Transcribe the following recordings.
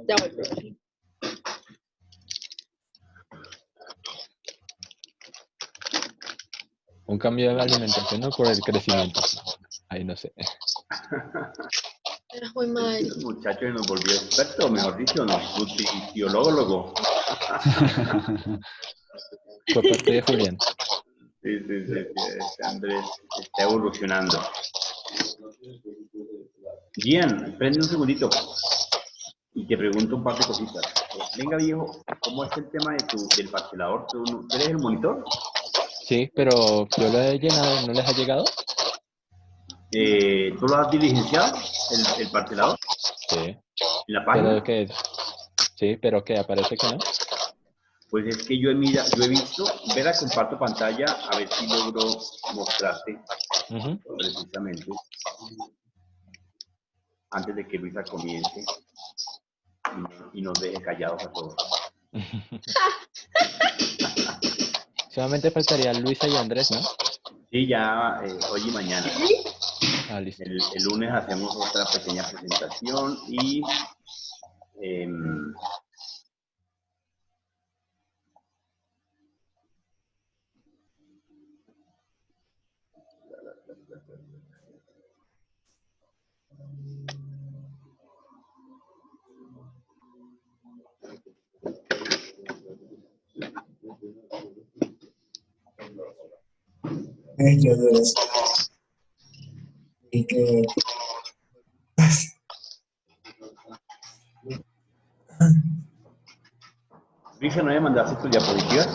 Ya voy, profe. Un cambio de la alimentación, no por el crecimiento. Ahí no sé. Muy mal. El muchacho nos volvió experto, mejor dicho, nutriciólogo. Fue parte de Julián. Sí, este Andrés está evolucionando. Gian, prende un segundito y te pregunto un par de cositas. Venga, viejo, ¿cómo es el tema del parcelador? ¿Tú eres el monitor? Sí, pero yo lo he llenado, ¿no les ha llegado? ¿Tú lo has diligenciado, el parcelador? Sí. ¿En la página? ¿Pero qué? Sí, pero ¿qué? ¿Aparece que no? Pues es que yo he visto, verá, comparto pantalla, a ver si logro mostrarte precisamente antes de que Luisa comience y nos deje callados a todos. Solamente faltaría Luisa y Andrés, ¿no? Sí, ya hoy y mañana. Ah, listo. El lunes hacemos otra pequeña presentación y Yo de eso. Y que Luisa, ¿no me mandaste tus diapositivas?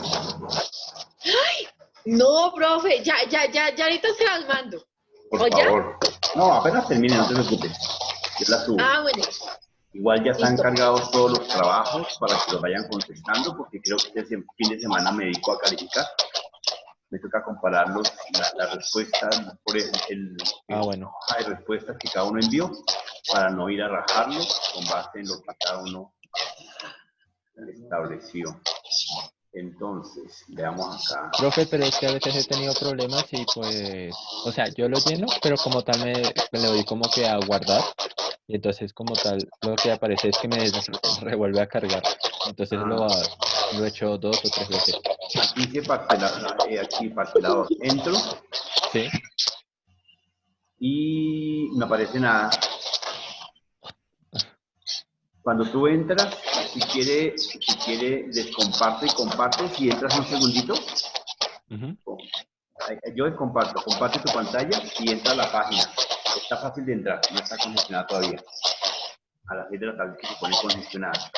No, profe, ya ahorita se las mando. Por favor. No, apenas termine, no te preocupes. Yo la subo. Ah, bueno. Igual ya están Listo. cargados todos los trabajos para que los vayan contestando, porque creo que este fin de semana me dedico a calificar. Me toca comparar las respuestas por bueno. hoja de respuestas que cada uno envió, para no ir a rajarlos con base en lo que cada uno estableció. Entonces, veamos acá. Profe, pero es que a veces he tenido problemas y pues, o sea, yo lo lleno, pero como tal me le doy como que a guardar y entonces como tal lo que aparece es que me revuelve a cargar. Entonces lo he hecho 2 o 3 veces. Aquí dice parcelador. Entro. Sí. Y no aparece nada. Cuando tú entras, si quiere descomparte y compartes y entras un segundito. Yo comparte tu pantalla y entra a la página. Está fácil de entrar, no está congestionada todavía. A las 6 de la tarde que se pone congestionada.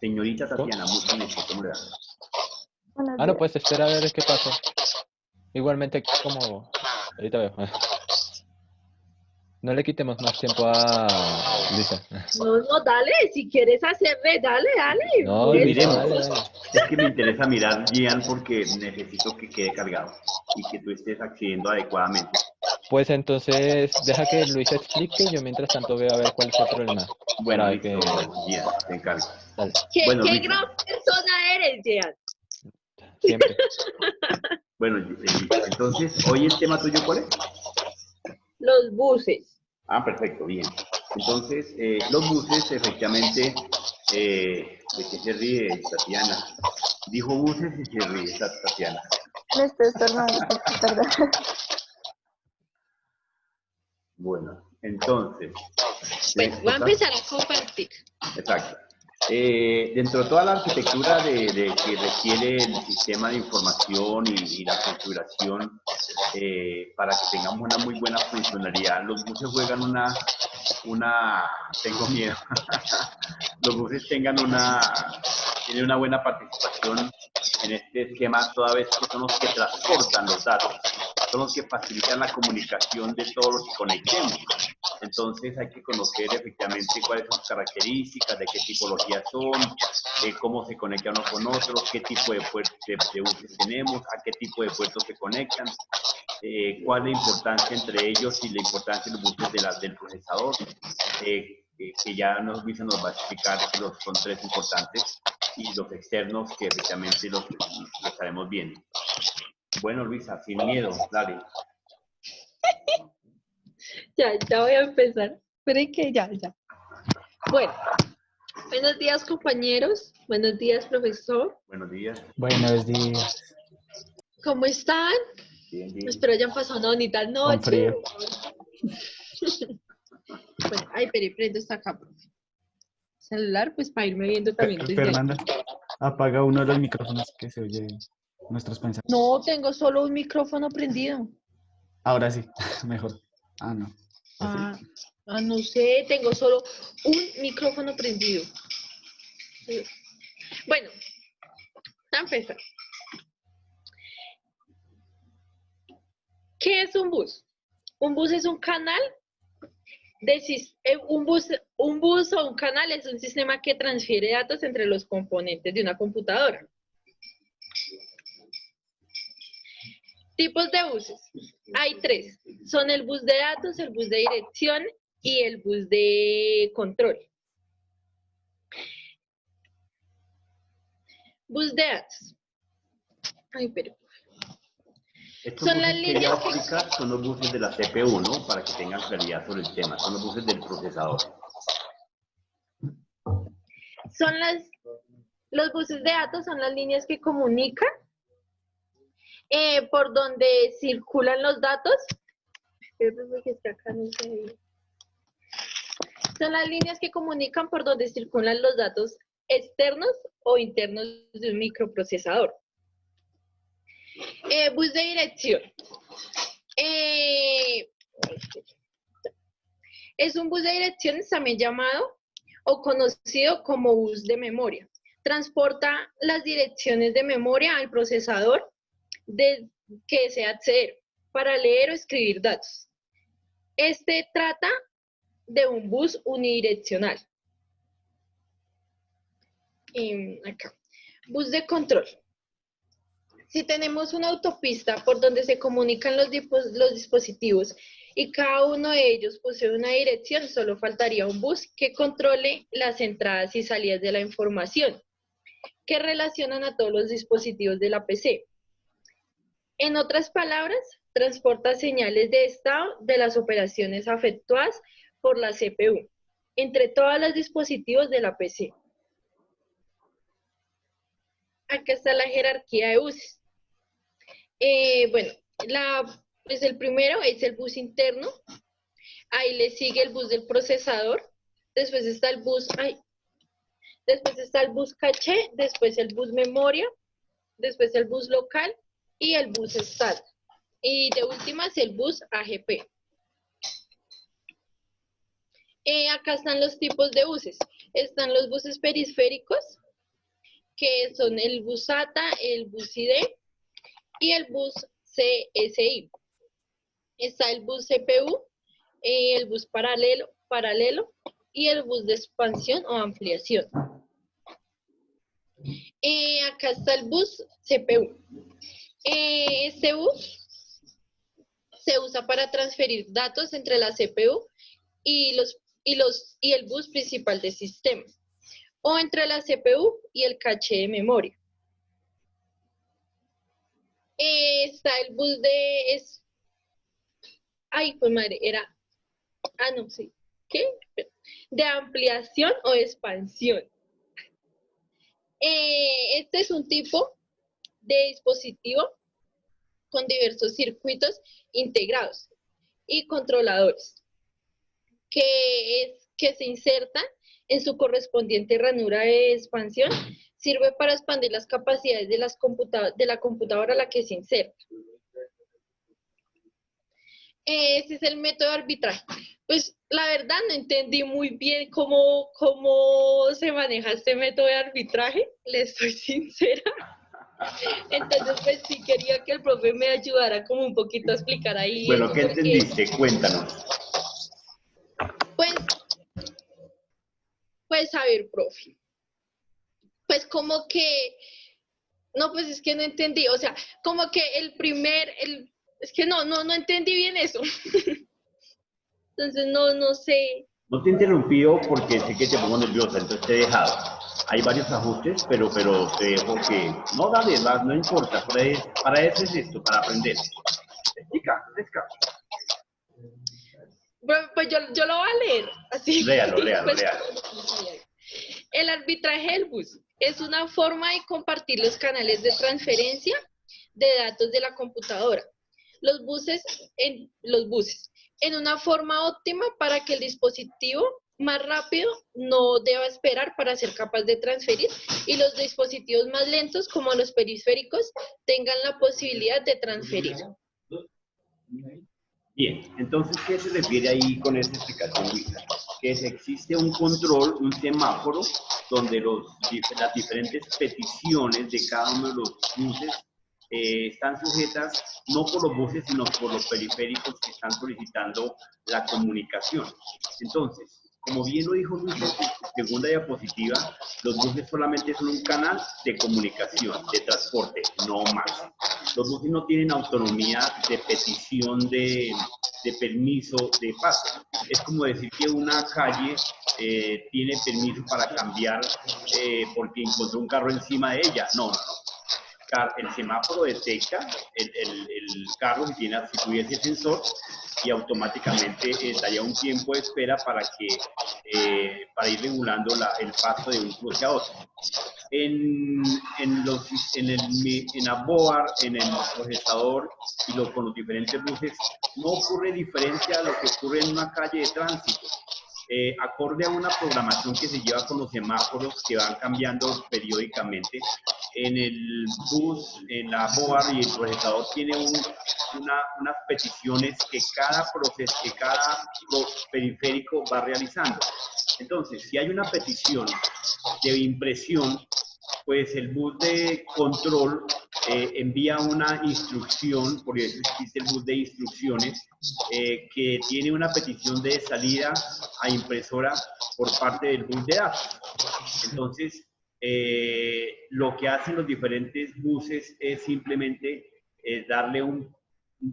Señorita Tatiana, mucho gusto, ¿cómo le da? No, pues espera a ver qué pasa. Igualmente como... Ahorita veo. No le quitemos más tiempo a Luisa. No, dale, si quieres hacerle, dale. No, Sí, Luisa, miremos. dale. Es que me interesa mirar, Gian, porque necesito que quede cargado y que tú estés accediendo adecuadamente. Pues entonces, deja que Luisa explique y yo mientras tanto veo a ver cuál es el problema. Bueno, Para listo, Gian, te encargo. Dale. Bueno, ¿Qué Luisa. gran persona eres, Jean? Siempre. Bueno, entonces, ¿hoy el tema tuyo cuál es? Los buses. Ah, perfecto, bien. Entonces, los buses, efectivamente, ¿de qué se ríe Tatiana? Dijo buses y se ríe Tatiana. Me estoy estornudando, perdón. Bueno, entonces... Bueno, voy a empezar a compartir. Exacto. Dentro de toda la arquitectura que requiere el sistema de información y la configuración para que tengamos una muy buena funcionalidad, los buses juegan tengo miedo, los buses tienen una buena participación en este esquema, toda vez que son los que transportan los datos, son los que facilitan la comunicación de todos los que conectemos. Entonces hay que conocer efectivamente cuáles son sus características, de qué tipología son, cómo se conectan unos con otros, qué tipo de buses tenemos, a qué tipo de puertos se conectan, cuál es la importancia entre ellos y la importancia de los buses del procesador, que ya Luisa nos va a explicar que son 3 importantes, y los externos que efectivamente los estaremos viendo. Bueno, Luisa, sin miedo, dale. Ya voy a empezar. Esperen que ya. Bueno, buenos días, compañeros. Buenos días, profesor. Buenos días. Buenos días. ¿Cómo están? Bien, bien. Espero hayan pasado una bonita Con noche. frío. Bueno, ay, pero prendo esta acá, profe. Celular, pues para irme viendo también desde ahí. Fernanda, apaga uno de los micrófonos que se oye nuestros pensamientos. No, tengo solo un micrófono prendido. Ahora sí, mejor. Ah, no. Ah, no sé, tengo solo un micrófono prendido. Bueno, a empezar. ¿Qué es un bus? Un bus es un canal un bus o un canal es un sistema que transfiere datos entre los componentes de una computadora. Tipos de buses. Hay 3. Son el bus de datos, el bus de dirección y el bus de control. Bus de datos. Ay, pero... Estos Son las buses que ella líneas que... explica son los buses de la CPU, ¿no? Para que tengan claridad sobre el tema. Son los buses del procesador. Los buses de datos son las líneas que comunican por donde circulan los datos. Son las líneas que comunican por donde circulan los datos externos o internos de un microprocesador. Bus de dirección. Es un bus de direcciones también llamado o conocido como bus de memoria. Transporta las direcciones de memoria al procesador que desea acceder para leer o escribir datos. Este trata de un bus unidireccional. Acá. Bus de control. Si tenemos una autopista por donde se comunican los dispositivos y cada uno de ellos posee una dirección, solo faltaría un bus que controle las entradas y salidas de la información que relacionan a todos los dispositivos de la PC. En otras palabras, transporta señales de estado de las operaciones efectuadas por la CPU entre todos los dispositivos de la PC. Acá está la jerarquía de buses. Bueno, pues el primero es el bus interno. Ahí le sigue el bus del procesador. Después está el bus, después está el bus caché, después el bus memoria, después el bus local y el bus SAT. Y de últimas el bus AGP. Acá están los tipos de buses. Están los buses periféricos, que son el bus SATA, el bus ID y el bus CSI. Está el bus CPU, el bus paralelo y el bus de expansión o ampliación. Acá está el bus CPU. Este bus se usa para transferir datos entre la CPU y el bus principal del sistema, o entre la CPU y el caché de memoria. Está el bus de... pues madre, no sé. ¿Qué? De ampliación o expansión. Este es un tipo de dispositivo con diversos circuitos integrados y controladores que se insertan en su correspondiente ranura de expansión. Sirve para expandir las capacidades de la computadora a la que se inserta. Ese es el método de arbitraje. Pues la verdad no entendí muy bien cómo se maneja este método de arbitraje, les soy sincera. Entonces, pues sí quería que el profe me ayudara como un poquito a explicar ahí. Bueno, ¿qué entendiste? Cuéntanos. Pues a ver, profe. Pues como que, no, pues es que no entendí, o sea, como que es que no entendí bien eso. Entonces no sé. No te he interrumpido porque sé que te pongo nerviosa, entonces te he dejado. Hay varios ajustes, pero te dejo que... No, dale, no importa, para eso es esto, para aprender. Explica. Pues yo lo voy a leer. Así. Léalo. Pues, el arbitraje del bus es una forma de compartir los canales de transferencia de datos de la computadora. Los buses en una forma óptima para que el dispositivo más rápido no deba esperar para ser capaz de transferir y los dispositivos más lentos como los periféricos tengan la posibilidad de transferir. Bien, entonces, ¿qué se refiere ahí con esta explicación, Luisa? Que existe un control, un semáforo, donde las diferentes peticiones de cada uno de los buses están sujetas no por los buses, sino por los periféricos que están solicitando la comunicación. Entonces, como bien lo dijo Luis en su segunda diapositiva, los buses solamente son un canal de comunicación, de transporte, no más. Los buses no tienen autonomía de petición de permiso de paso. Es como decir que una calle tiene permiso para cambiar porque encontró un carro encima de ella. No. El semáforo detecta el carro si tuviese sensor y automáticamente daría un tiempo de espera para ir regulando el paso de un cruce a otro. En la board, en el procesador y con los diferentes buses, no ocurre diferencia a lo que ocurre en una calle de tránsito. Acorde a una programación que se lleva con los semáforos que van cambiando periódicamente, en el bus, en la board y el procesador tiene unas peticiones que cada periférico va realizando. Entonces, si hay una petición de impresión, pues el bus de control envía una instrucción, por eso existe el bus de instrucciones, que tiene una petición de salida a impresora por parte del bus de datos. Entonces, lo que hacen los diferentes buses es simplemente darle un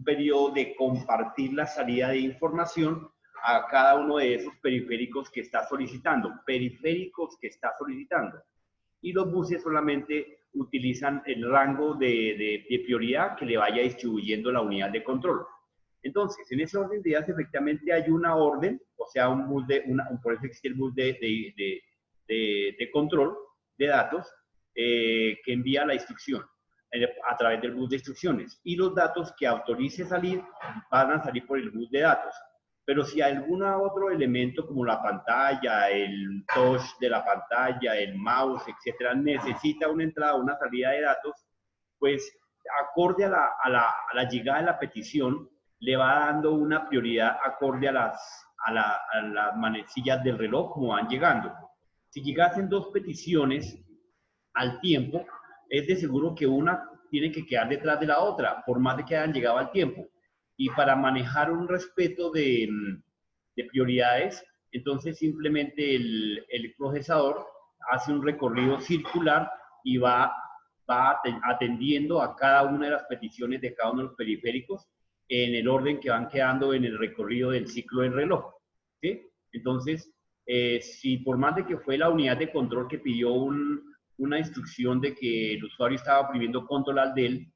periodo de compartir la salida de información a cada uno de esos periféricos que está solicitando. Y los buses solamente utilizan el rango de prioridad que le vaya distribuyendo la unidad de control. Entonces, en ese orden de ideas, efectivamente hay una orden, o sea, por eso existe el bus de control de datos que envía la instrucción a través del bus de instrucciones. Y los datos que autorice salir van a salir por el bus de datos. Pero si algún otro elemento como la pantalla, el touch de la pantalla, el mouse, etcétera, necesita una entrada o una salida de datos, pues acorde a la llegada de la petición, le va dando una prioridad acorde a las manecillas del reloj como van llegando. Si llegasen dos peticiones al tiempo, es de seguro que una tiene que quedar detrás de la otra, por más de que hayan llegado al tiempo. Y para manejar un respeto de prioridades, entonces simplemente el procesador hace un recorrido circular y va atendiendo a cada una de las peticiones de cada uno de los periféricos en el orden que van quedando en el recorrido del ciclo del reloj. ¿Sí? Entonces, si por más de que fue la unidad de control que pidió una instrucción de que el usuario estaba oprimiendo control al del,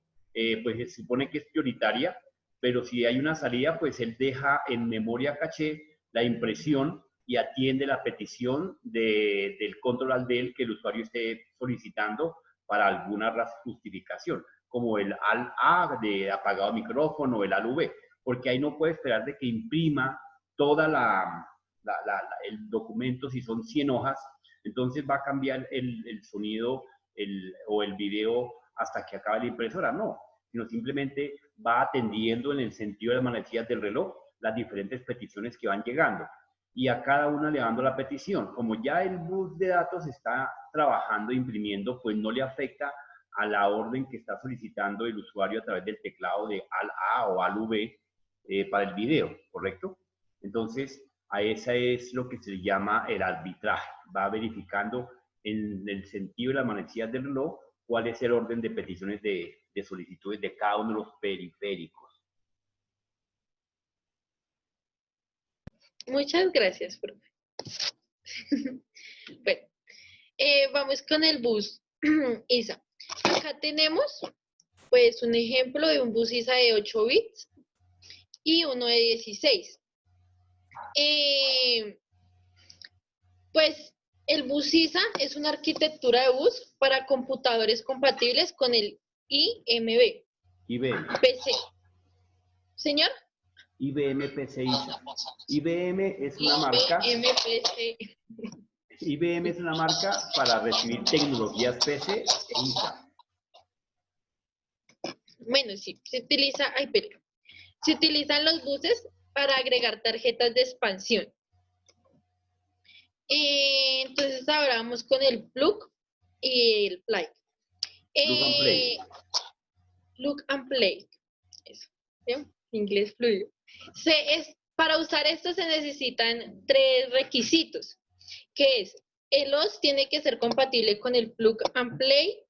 pues se supone que es prioritaria, pero si hay una salida, pues él deja en memoria caché la impresión y atiende la petición del control al del que el usuario esté solicitando para alguna justificación, como el AL-A de apagado micrófono o el AL-V, porque ahí no puede esperar de que imprima toda el documento, si son 100 hojas, entonces va a cambiar el sonido o el video hasta que acabe la impresora. No, sino simplemente va atendiendo en el sentido de las manecillas del reloj las diferentes peticiones que van llegando y a cada una le dando la petición. Como ya el bus de datos está trabajando, imprimiendo, pues no le afecta a la orden que está solicitando el usuario a través del teclado de AL-A o AL-V para el video, ¿correcto? Entonces, a esa es lo que se llama el arbitraje. Va verificando en el sentido de las manecillas del reloj cuál es el orden de peticiones de solicitudes de cada uno de los periféricos. Muchas gracias, profe. Bueno, vamos con el bus ISA. Acá tenemos pues un ejemplo de un bus ISA de 8 bits y uno de 16. Pues el bus ISA es una arquitectura de bus para computadores compatibles con el IMB, IBM. PC. ¿Señor? IBM PC ISA. IBM es una marca. IBM PC. IBM es una marca para recibir tecnologías PC e ISA. Bueno, sí, se utiliza, ay, pero se utilizan los buses para agregar tarjetas de expansión. Entonces ahora vamos con el plug y el play. Plug and play. Plug and play. Eso, ¿sí? Inglés fluido. Para usar esto se necesitan 3 requisitos, que es el OS tiene que ser compatible con el plug and play,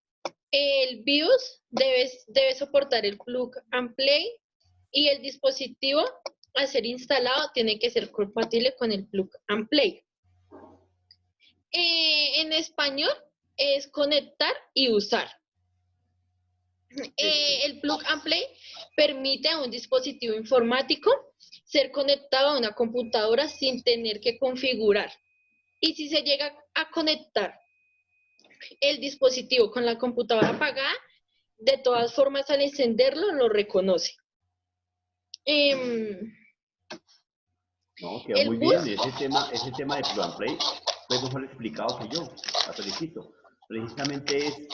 el BIOS debe soportar el plug and play y el dispositivo a ser instalado tiene que ser compatible con el plug and play. En español es conectar y usar. El plug and play permite a un dispositivo informático ser conectado a una computadora sin tener que configurar. Y si se llega a conectar el dispositivo con la computadora apagada, de todas formas al encenderlo lo reconoce. No, quedó muy bien. Ese tema de plug and play fue mejor explicado que yo. La felicito. Precisamente es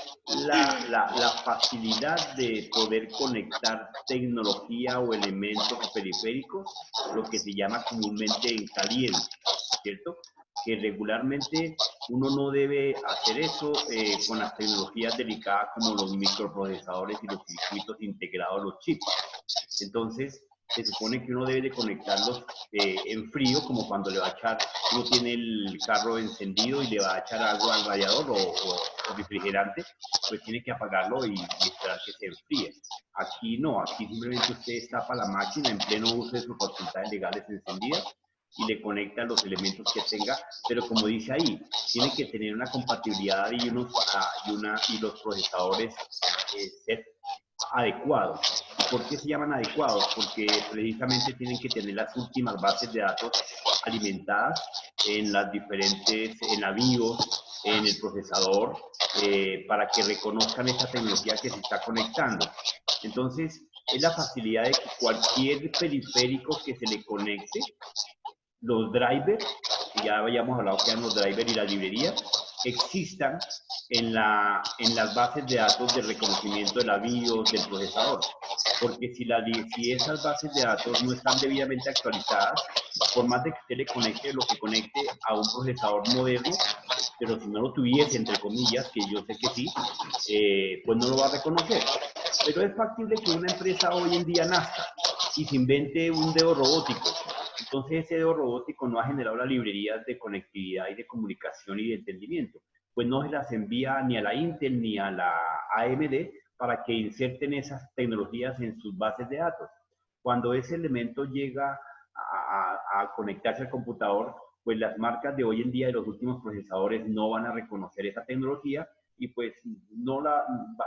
la facilidad de poder conectar tecnología o elementos o periféricos, lo que se llama comúnmente en caliente, ¿cierto? Que regularmente uno no debe hacer eso con las tecnologías delicadas como los microprocesadores y los circuitos integrados, los chips. Entonces, se supone que uno debe de conectarlos en frío, como cuando le va a echar, uno tiene el carro encendido y le va a echar agua al radiador o refrigerante, pues tiene que apagarlo y esperar que se enfríe. Aquí no, aquí simplemente usted destapa la máquina en pleno uso de sus facultades legales encendidas y le conecta los elementos que tenga, pero como dice ahí, tiene que tener una compatibilidad y los procesadores ser adecuados. ¿Por qué se llaman adecuados? Porque precisamente tienen que tener las últimas bases de datos alimentadas en las diferentes, en la BIOS, en el procesador, para que reconozcan esta tecnología que se está conectando. Entonces, es la facilidad de que cualquier periférico que se le conecte, los drivers, que ya habíamos hablado que eran los drivers y las librerías, existan en las bases de datos de reconocimiento de la BIOS, del procesador. Porque si esas bases de datos no están debidamente actualizadas, por más de que usted le conecte lo que conecte a un procesador moderno, pero si no lo tuviese, entre comillas, que yo sé que sí, pues no lo va a reconocer. Pero es factible que una empresa hoy en día nazca y se invente un dedo robótico. Entonces ese dedo robótico no ha generado las librerías de conectividad y de comunicación y de entendimiento. Pues no se las envía ni a la Intel ni a la AMD para que inserten esas tecnologías en sus bases de datos. Cuando ese elemento llega a conectarse al computador, pues las marcas de hoy en día de los últimos procesadores no van a reconocer esa tecnología y pues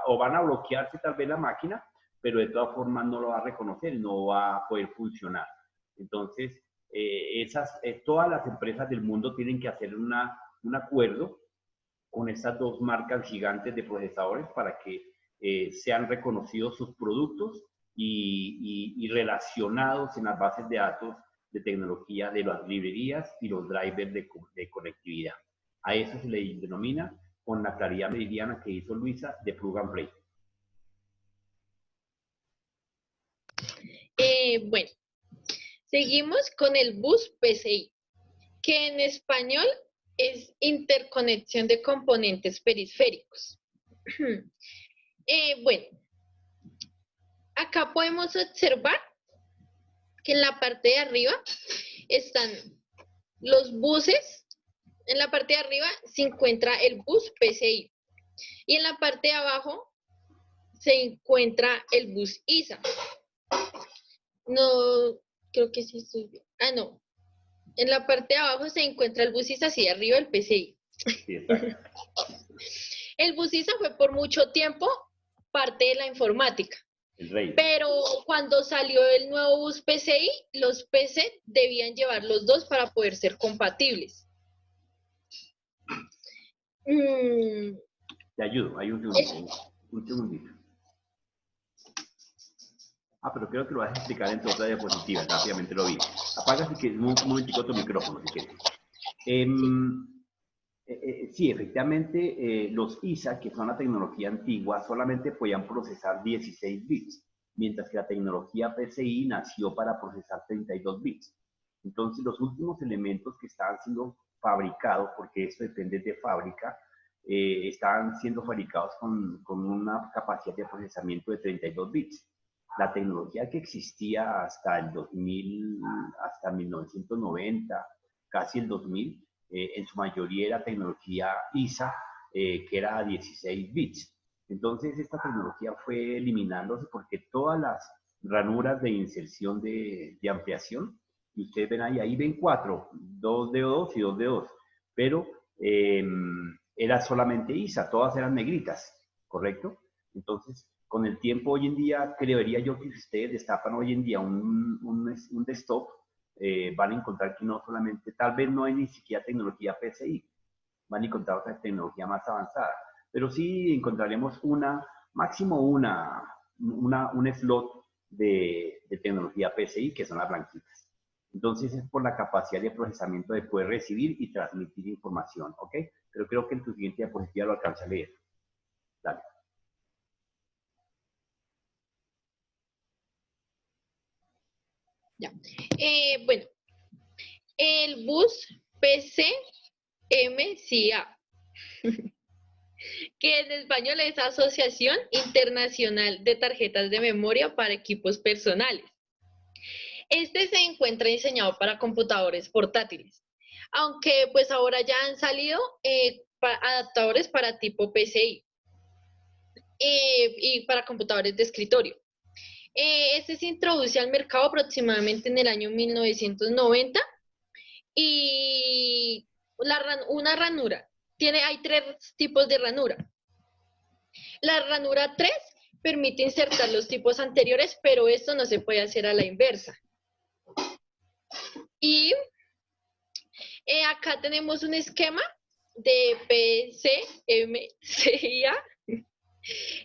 o van a bloquearse tal vez la máquina, pero de todas formas no lo va a reconocer, no va a poder funcionar. Entonces, todas las empresas del mundo tienen que hacer un acuerdo con estas dos marcas gigantes de procesadores para que sean reconocidos sus productos y relacionados en las bases de datos de tecnología de las librerías y los drivers de conectividad. A eso se le denomina, con la claridad meridiana que hizo Luisa, de plug and play. Bueno, seguimos con el bus PCI, que en español es interconexión de componentes periféricos. Bueno, acá podemos observar que en la parte de arriba están los buses. En la parte de arriba se encuentra el bus PCI y en la parte de abajo se encuentra el bus ISA. No, creo que sí estoy bien. Ah, no. En la parte de abajo se encuentra el bus ISA, así arriba el PCI. Sí, exacto. El bus ISA fue por mucho tiempo parte de la informática. El rey. Pero cuando salió el nuevo bus PCI, los PC debían llevar los dos para poder ser compatibles. Te ayudo, hay un segundito. Un segundito. Pero creo que lo vas a explicar en tu otra diapositiva, rápidamente lo vi. Apaga si quieres, un momentico tu micrófono, si quieres. Sí, efectivamente, los ISA, que son la tecnología antigua, solamente podían procesar 16 bits, mientras que la tecnología PCI nació para procesar 32 bits. Entonces, los últimos elementos que estaban siendo fabricados, porque esto depende de fábrica, estaban siendo fabricados con una capacidad de procesamiento de 32 bits. La tecnología que existía hasta el 2000, hasta 1990, casi el 2000, en su mayoría era tecnología ISA, que era a 16 bits. Entonces, esta tecnología fue eliminándose porque todas las ranuras de inserción de ampliación, y ustedes ven ahí ven 4, 2 de 2 y 2 de 2, pero era solamente ISA, todas eran negritas, ¿correcto? Entonces, con el tiempo hoy en día, creería yo que si ustedes destapan hoy en día un desktop, van a encontrar que no solamente, tal vez no hay ni siquiera tecnología PCI, van a encontrar otra tecnología más avanzada, pero sí encontraremos máximo un slot de tecnología PCI, que son las blanquitas. Entonces es por la capacidad de procesamiento de poder recibir y transmitir información, ¿ok? Pero creo que en tu siguiente diapositiva lo alcanza a leer. Dale. Ya. Bueno, el bus PCMCA, que en español es Asociación Internacional de Tarjetas de Memoria para Equipos Personales. Este se encuentra diseñado para computadores portátiles, aunque pues ahora ya han salido adaptadores para tipo PCI y para computadores de escritorio. Este se introduce al mercado aproximadamente en el año 1990 y una ranura. Hay 3 tipos de ranura. La ranura 3 permite insertar los tipos anteriores, pero esto no se puede hacer a la inversa. Y acá tenemos un esquema de PCMCIA.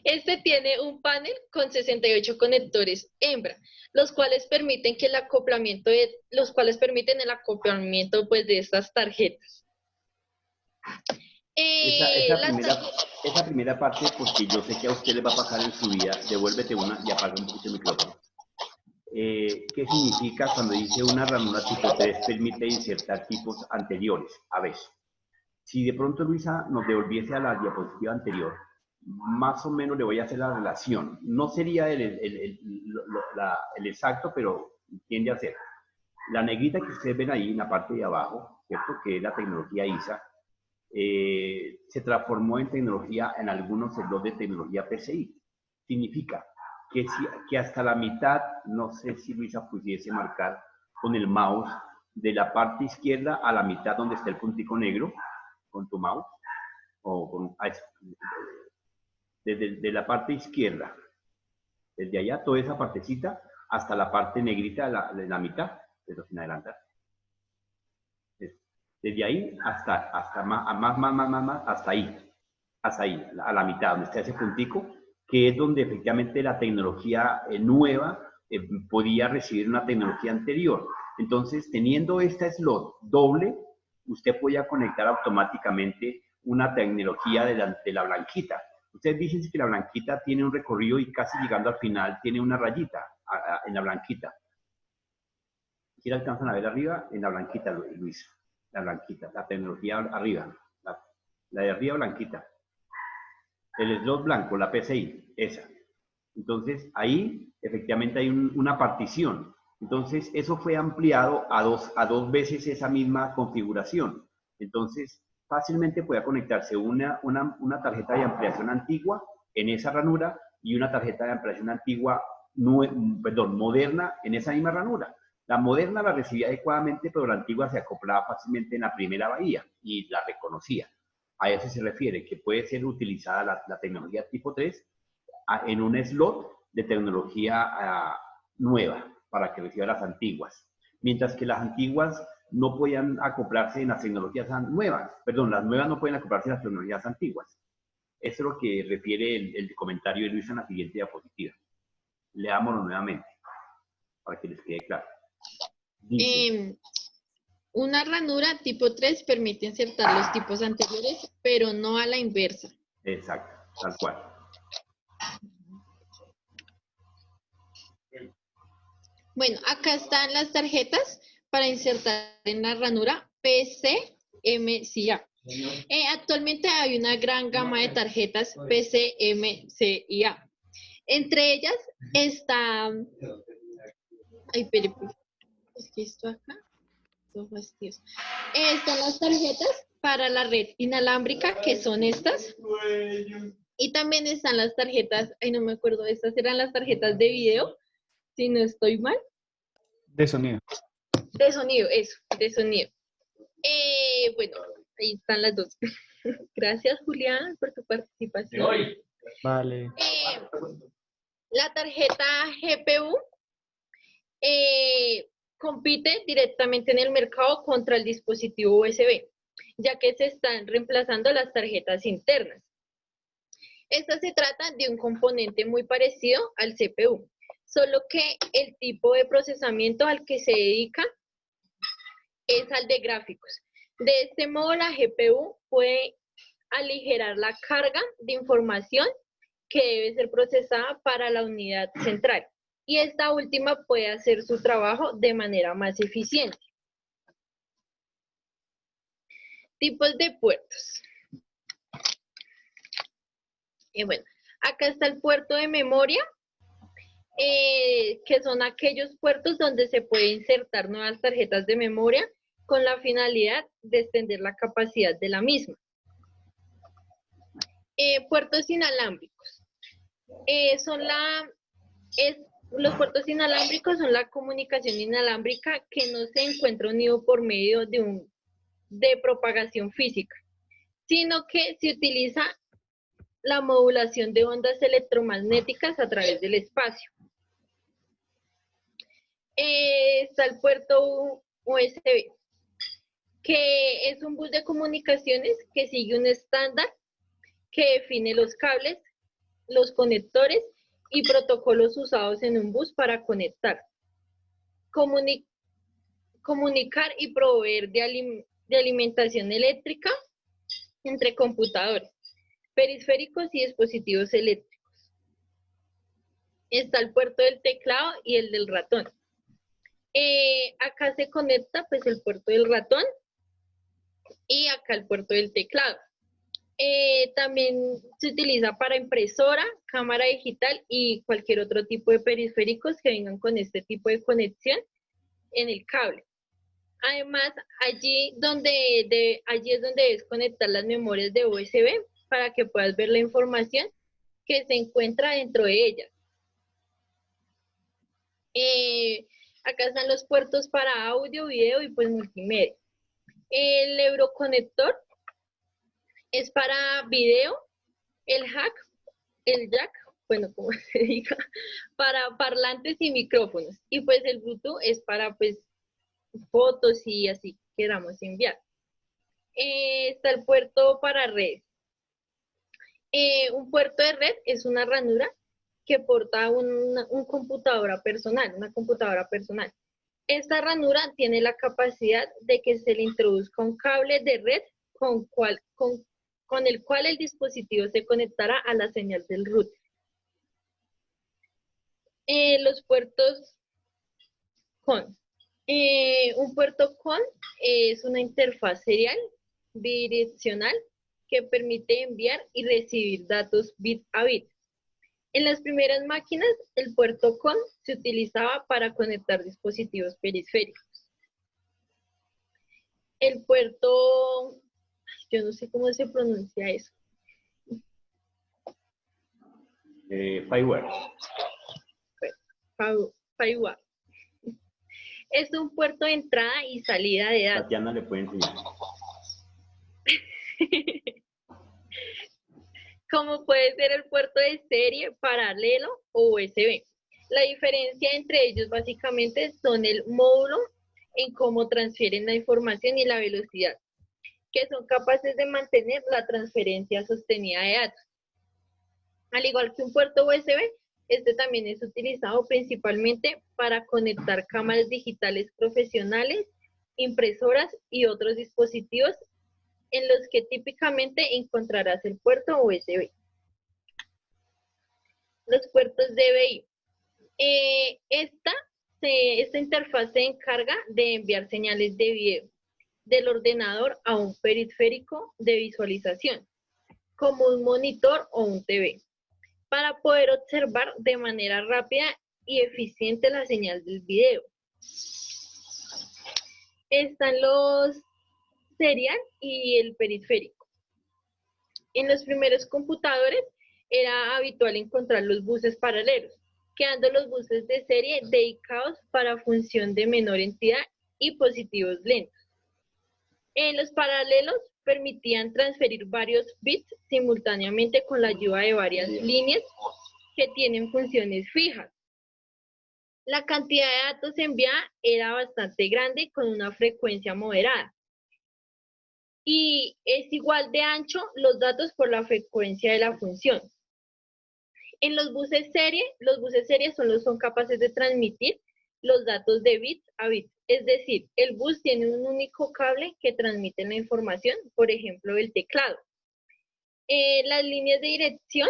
Este tiene un panel con 68 conectores hembra, los cuales permiten el acoplamiento pues, de estas tarjetas. Esa primera parte, porque yo sé que a usted le va a pasar en su vida, devuélvete una y apaga un poquito el micrófono. ¿Qué significa cuando dice una ranura tipo 3 permite insertar tipos anteriores? A ver, si de pronto Luisa nos devolviese a la diapositiva anterior, más o menos le voy a hacer la relación. No sería el exacto, pero tiende a ser. La negrita que ustedes ven ahí en la parte de abajo, ¿cierto? Que es la tecnología ISA, se transformó en tecnología, en algunos slots de tecnología PCI. Significa que hasta la mitad, no sé si Luisa pudiese marcar con el mouse de la parte izquierda a la mitad donde está el puntico negro, con tu mouse, o con, desde la parte izquierda, desde allá, toda esa partecita, hasta la parte negrita de la mitad, pero sin adelantar. Desde ahí hasta hasta ahí, a la mitad, donde está ese puntico, que es donde efectivamente la tecnología nueva podía recibir una tecnología anterior. Entonces, teniendo esta slot doble, usted podía conectar automáticamente una tecnología de la blanquita. Ustedes dicen que la blanquita tiene un recorrido y casi llegando al final tiene una rayita en la blanquita. ¿Sí la alcanzan a ver arriba? En la blanquita, Luis. La blanquita, la tecnología arriba. La de arriba blanquita. El slot blanco, la PCI, esa. Entonces, ahí efectivamente hay una partición. Entonces, eso fue ampliado a dos veces esa misma configuración. Entonces, fácilmente podía conectarse una tarjeta de ampliación antigua en esa ranura y una tarjeta de ampliación antigua, moderna en esa misma ranura. La moderna la recibía adecuadamente, pero la antigua se acoplaba fácilmente en la primera bahía y la reconocía. A eso se refiere, que puede ser utilizada la tecnología tipo 3 en un slot de tecnología nueva para que reciba las antiguas. Mientras que las antiguas no podían acoplarse en las tecnologías nuevas. Perdón, las nuevas no pueden acoplarse en las tecnologías antiguas. Eso es lo que refiere el comentario de Luis en la siguiente diapositiva. Leámoslo nuevamente para que les quede claro. Dice, una ranura tipo 3 permite insertar los tipos anteriores, pero no a la inversa. exacto, tal cual. Bueno, acá están las tarjetas para insertar en la ranura PCMCIA. Actualmente hay una gran gama de tarjetas PCMCIA. Entre ellas está... Ay, pero es que esto acá... Están las tarjetas para la red inalámbrica, que son estas. Y también están las tarjetas, ay, no me acuerdo, estas eran las tarjetas de video, si no estoy mal. De sonido. De sonido, eso, de sonido. Bueno, ahí están las dos. Gracias, Julián, por tu participación. Vale. La tarjeta GPU compite directamente en el mercado contra el dispositivo USB, ya que se están reemplazando las tarjetas internas. Esta se trata de un componente muy parecido al CPU, solo que el tipo de procesamiento al que se dedica es al de gráficos. De este modo, la GPU puede aligerar la carga de información que debe ser procesada para la unidad central, y esta última puede hacer su trabajo de manera más eficiente. Tipos de puertos. Bueno, acá está el puerto de memoria, que son aquellos puertos donde se puede insertar nuevas tarjetas de memoria con la finalidad de extender la capacidad de la misma. Puertos inalámbricos. Los puertos inalámbricos son la comunicación inalámbrica que no se encuentra unido por medio de propagación física, sino que se utiliza la modulación de ondas electromagnéticas a través del espacio. Está el puerto USB, que es un bus de comunicaciones que sigue un estándar que define los cables, los conectores y protocolos usados en un bus para conectar, comunicar y proveer de alimentación eléctrica entre computadores, periféricos y dispositivos eléctricos. Está el puerto del teclado y el del ratón. Acá se conecta pues el puerto del ratón y acá el puerto del teclado. También se utiliza para impresora, cámara digital y cualquier otro tipo de periféricos que vengan con este tipo de conexión en el cable. Además, allí es donde debes conectar las memorias de USB para que puedas ver la información que se encuentra dentro de ellas. Acá están los puertos para audio, video y pues multimedia. El Euroconector es para video, el jack, bueno, como se diga, para parlantes y micrófonos. Y pues el Bluetooth es para pues fotos y así queramos enviar. Está el puerto para redes. Un puerto de red es una ranura que porta una computadora personal, una computadora personal. Esta ranura tiene la capacidad de que se le introduzca un cable de red con el cual el dispositivo se conectará a la señal del router. Los puertos CON. Un puerto CON es una interfaz serial bidireccional que permite enviar y recibir datos bit a bit. En las primeras máquinas, el puerto CON se utilizaba para conectar dispositivos periféricos. El puerto, yo no sé cómo se pronuncia eso. Fireware. Fireware. Es un puerto de entrada y salida de datos. Tatiana le puede enseñar. como puede ser el puerto de serie, paralelo o USB. La diferencia entre ellos básicamente son el módulo en cómo transfieren la información y la velocidad, que son capaces de mantener la transferencia sostenida de datos. Al igual que un puerto USB, este también es utilizado principalmente para conectar cámaras digitales profesionales, impresoras y otros dispositivos en los que típicamente encontrarás el puerto USB. Los puertos DVI. Esta interfaz se encarga de enviar señales de video del ordenador a un periférico de visualización, como un monitor o un TV, para poder observar de manera rápida y eficiente la señal del video. Están los serial y el periférico. En los primeros computadores era habitual encontrar los buses paralelos, quedando los buses de serie dedicados para función de menor entidad y positivos lentos. Los paralelos permitían transferir varios bits simultáneamente con la ayuda de varias líneas que tienen funciones fijas. La cantidad de datos enviada era bastante grande con una frecuencia moderada. Y es igual de ancho los datos por la frecuencia de la función. En los buses serie son capaces de transmitir los datos de bit a bit. Es decir, el bus tiene un único cable que transmite la información, por ejemplo, el teclado. Las líneas de dirección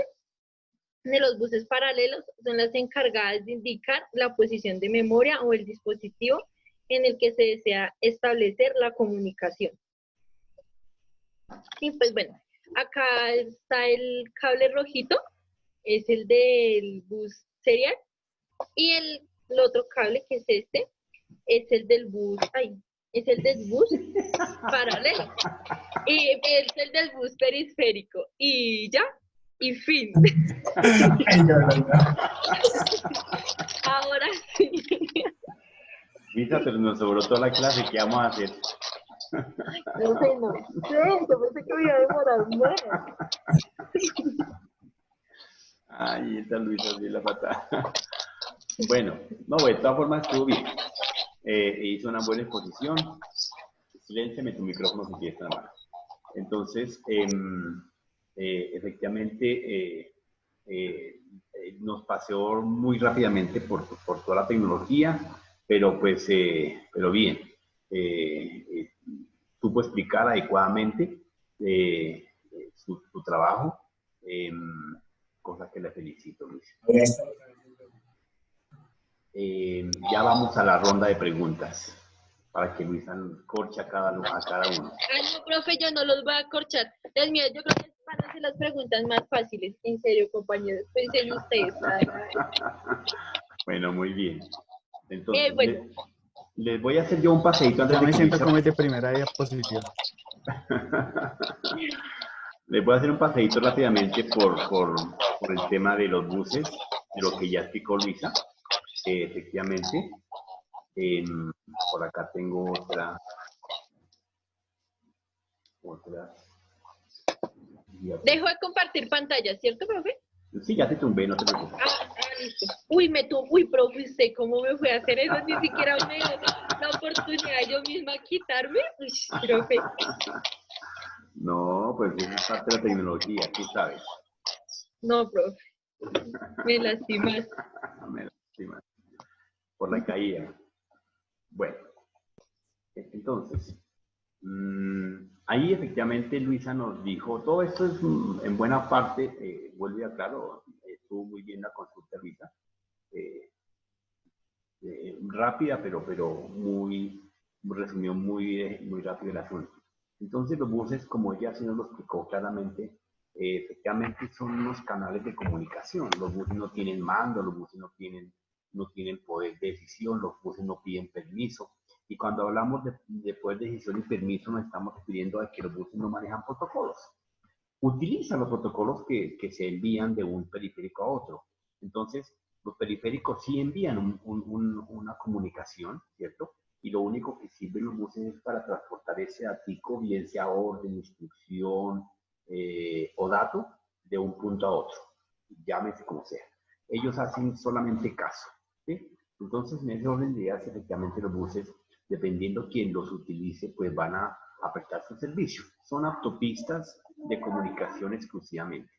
de los buses paralelos son las encargadas de indicar la posición de memoria o el dispositivo en el que se desea establecer la comunicación. Y pues bueno, acá está el cable rojito, es el del bus serial, y el otro cable que es este, es el del bus, paralelo, y es el del bus periférico, y ya, y fin. Ahora sí. Luisa, pero nos sobró toda la clase, ¿qué vamos a hacer? No sé, yo pensé que me iba a demorar más. Ay, esta Luisa sí la patada. Bueno, no, de todas formas estuvo bien. Hizo una buena exposición. Silénciame tu micrófono si quieres, hermano. Entonces, efectivamente, nos paseó muy rápidamente por toda la tecnología, pero pues, pero bien. Supo explicar adecuadamente su trabajo, cosa que le felicito, Luis. Ya vamos a la ronda de preguntas para que Luisa corche a cada uno. Ay, no, profe, yo no los voy a corchar. Dios mío, yo creo que van a ser las preguntas más fáciles. En serio, compañeros. Piensen ustedes. Bueno, muy bien. Entonces, Bueno. les voy a hacer yo un paseíto antes Ya de me que siento Luisa... como de primera diapositiva. Les voy a hacer un paseíto rápidamente por el tema de los buses, de lo que ya explicó Luisa. Efectivamente, por acá tengo otra. Dejo de compartir pantalla, ¿cierto, profe? Sí, ya te tumbé, no te preocupes. Listo. Uy, profe, ¿usted cómo me fue a hacer eso? Ni siquiera me dio la oportunidad yo misma quitarme. Uy, profe. No, pues eso es parte de la tecnología, tú sabes. No, profe. Me lastimas. Me lastimas. Por la caída. Bueno, entonces, ahí efectivamente Luisa nos dijo, todo esto es en buena parte, vuelve a claro, estuvo muy bien la consulta, Luisa. Rápida, pero resumió muy rápido el asunto. Entonces los buses, como ella sí nos lo explicó claramente, efectivamente son unos canales de comunicación. Los buses no tienen mando, los buses no tienen poder de decisión, los buses no piden permiso. Y cuando hablamos de poder de decisión y permiso, nos estamos refiriendo a que los buses no manejan protocolos. Utilizan los protocolos que se envían de un periférico a otro. Entonces, los periféricos sí envían una comunicación, ¿cierto? Y lo único que sirven los buses es para transportar ese artículo, bien sea orden, instrucción o dato, de un punto a otro, llámese como sea. Ellos hacen solamente caso, ¿sí? Entonces, en ese orden de ideas, efectivamente los buses, dependiendo quién los utilice, pues van a prestar su servicio. Son autopistas de comunicación exclusivamente.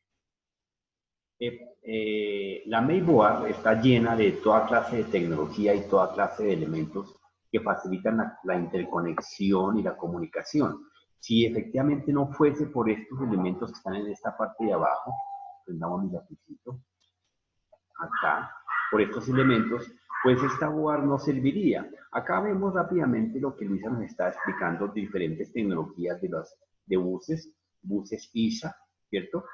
La Mainboard está llena de toda clase de tecnología y toda clase de elementos que facilitan la interconexión y la comunicación. Si efectivamente no fuese por estos elementos que están en esta parte de abajo, prendamos mi lapicito, acá, por estos elementos, pues esta board no serviría. Acá vemos rápidamente lo que Luisa nos está explicando, diferentes tecnologías de buses ISA, ¿cierto?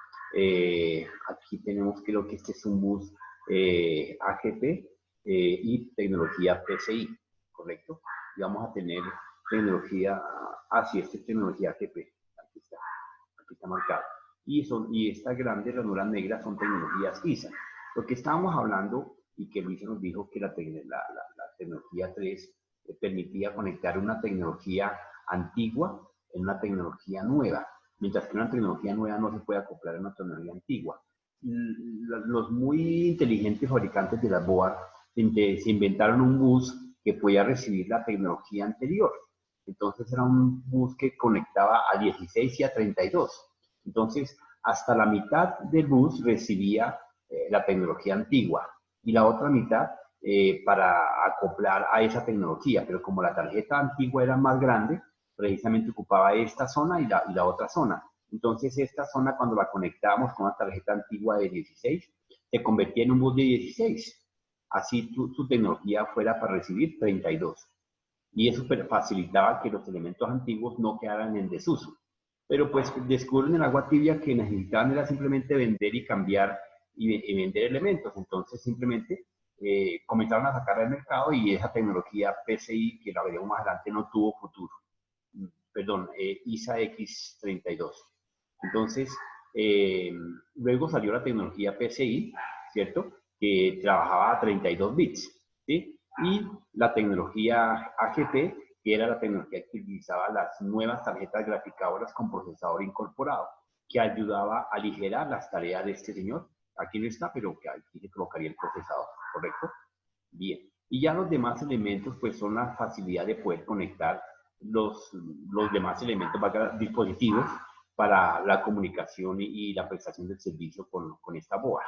Aquí tenemos, creo que este es un bus AGP y tecnología PCI, ¿correcto? Y vamos a tener tecnología, sí, esta es tecnología AGP, aquí está marcado. Y esta grande ranura negra son tecnologías ISA. Lo que estábamos hablando, y que Luisa nos dijo que la tecnología 3 permitía conectar una tecnología antigua en una tecnología nueva, mientras que una tecnología nueva no se puede acoplar a una tecnología antigua. Los muy inteligentes fabricantes de las board se inventaron un bus que podía recibir la tecnología anterior. Entonces era un bus que conectaba a 16 y a 32. Entonces, hasta la mitad del bus recibía la tecnología antigua y la otra mitad para acoplar a esa tecnología. Pero como la tarjeta antigua era más grande, precisamente ocupaba esta zona y la otra zona. Entonces, esta zona, cuando la conectábamos con una tarjeta antigua de 16, se convertía en un bus de 16. Así tu tecnología fuera para recibir 32. Y eso facilitaba que los elementos antiguos no quedaran en desuso. Pero pues descubren en el agua tibia que necesitaban era simplemente vender y cambiar y vender elementos. Entonces simplemente comenzaron a sacar al mercado y esa tecnología PCI, que la veremos más adelante, no tuvo futuro. Perdón, ISA X32. Entonces, luego salió la tecnología PCI, ¿cierto? Que trabajaba a 32 bits, ¿sí? Y la tecnología AGP, que era la tecnología que utilizaba las nuevas tarjetas graficadoras con procesador incorporado, que ayudaba a aligerar las tareas de este señor. Aquí no está, pero que aquí se colocaría el procesador, ¿correcto? Bien. Y ya los demás elementos, pues son la facilidad de poder conectar los demás elementos, dispositivos, para la comunicación y la prestación del servicio con esta board.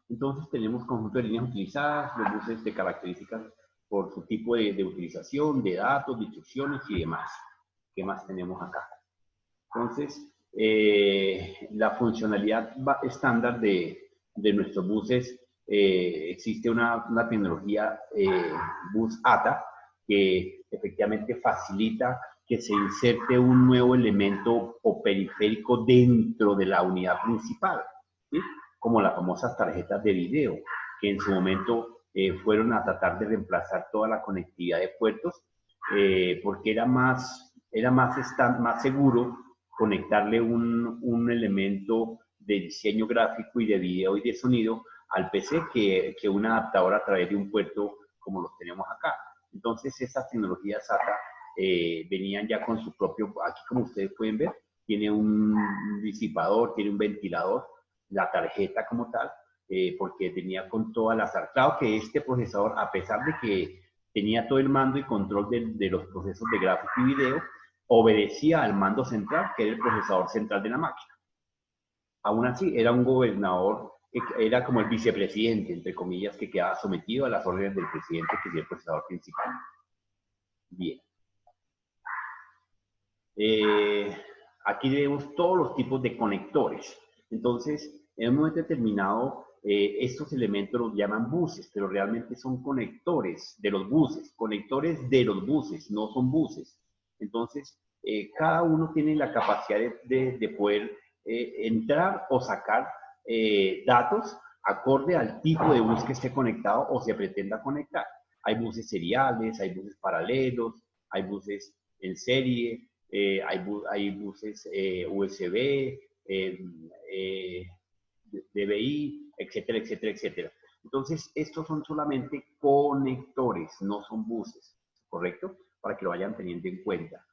Entonces tenemos conjunto de líneas utilizadas, los buses de características por su tipo de utilización, de datos, de instrucciones y demás. ¿Qué más tenemos acá? Entonces, la funcionalidad estándar de nuestros buses, existe una tecnología bus ATA que efectivamente facilita que se inserte un nuevo elemento o periférico dentro de la unidad principal, ¿sí? Como las famosas tarjetas de video, que en su momento fueron a tratar de reemplazar toda la conectividad de puertos, porque era más seguro conectarle un elemento de diseño gráfico y de video y de sonido al PC que un adaptador a través de un puerto como los tenemos acá. Entonces, esas tecnologías SATA venían ya con su propio, aquí como ustedes pueden ver, tiene un disipador, tiene un ventilador, la tarjeta como tal, porque tenía con todas las... Claro que este procesador, a pesar de que tenía todo el mando y control de los procesos de gráfico y video, obedecía al mando central, que era el procesador central de la máquina. Aún así, era un gobernador, era como el vicepresidente, entre comillas, que quedaba sometido a las órdenes del presidente, que es el procesador principal. Bien. Aquí vemos todos los tipos de conectores. Entonces, en un momento determinado, estos elementos los llaman buses, pero realmente son conectores de los buses, no son buses. Entonces, cada uno tiene la capacidad de poder entrar o sacar datos acorde al tipo de bus que esté conectado o se pretenda conectar. Hay buses seriales, hay buses paralelos, hay buses en serie, hay buses USB, DVI, etcétera, etcétera, etcétera. Entonces, estos son solamente conectores, no son buses, ¿correcto? Para que lo vayan teniendo en cuenta.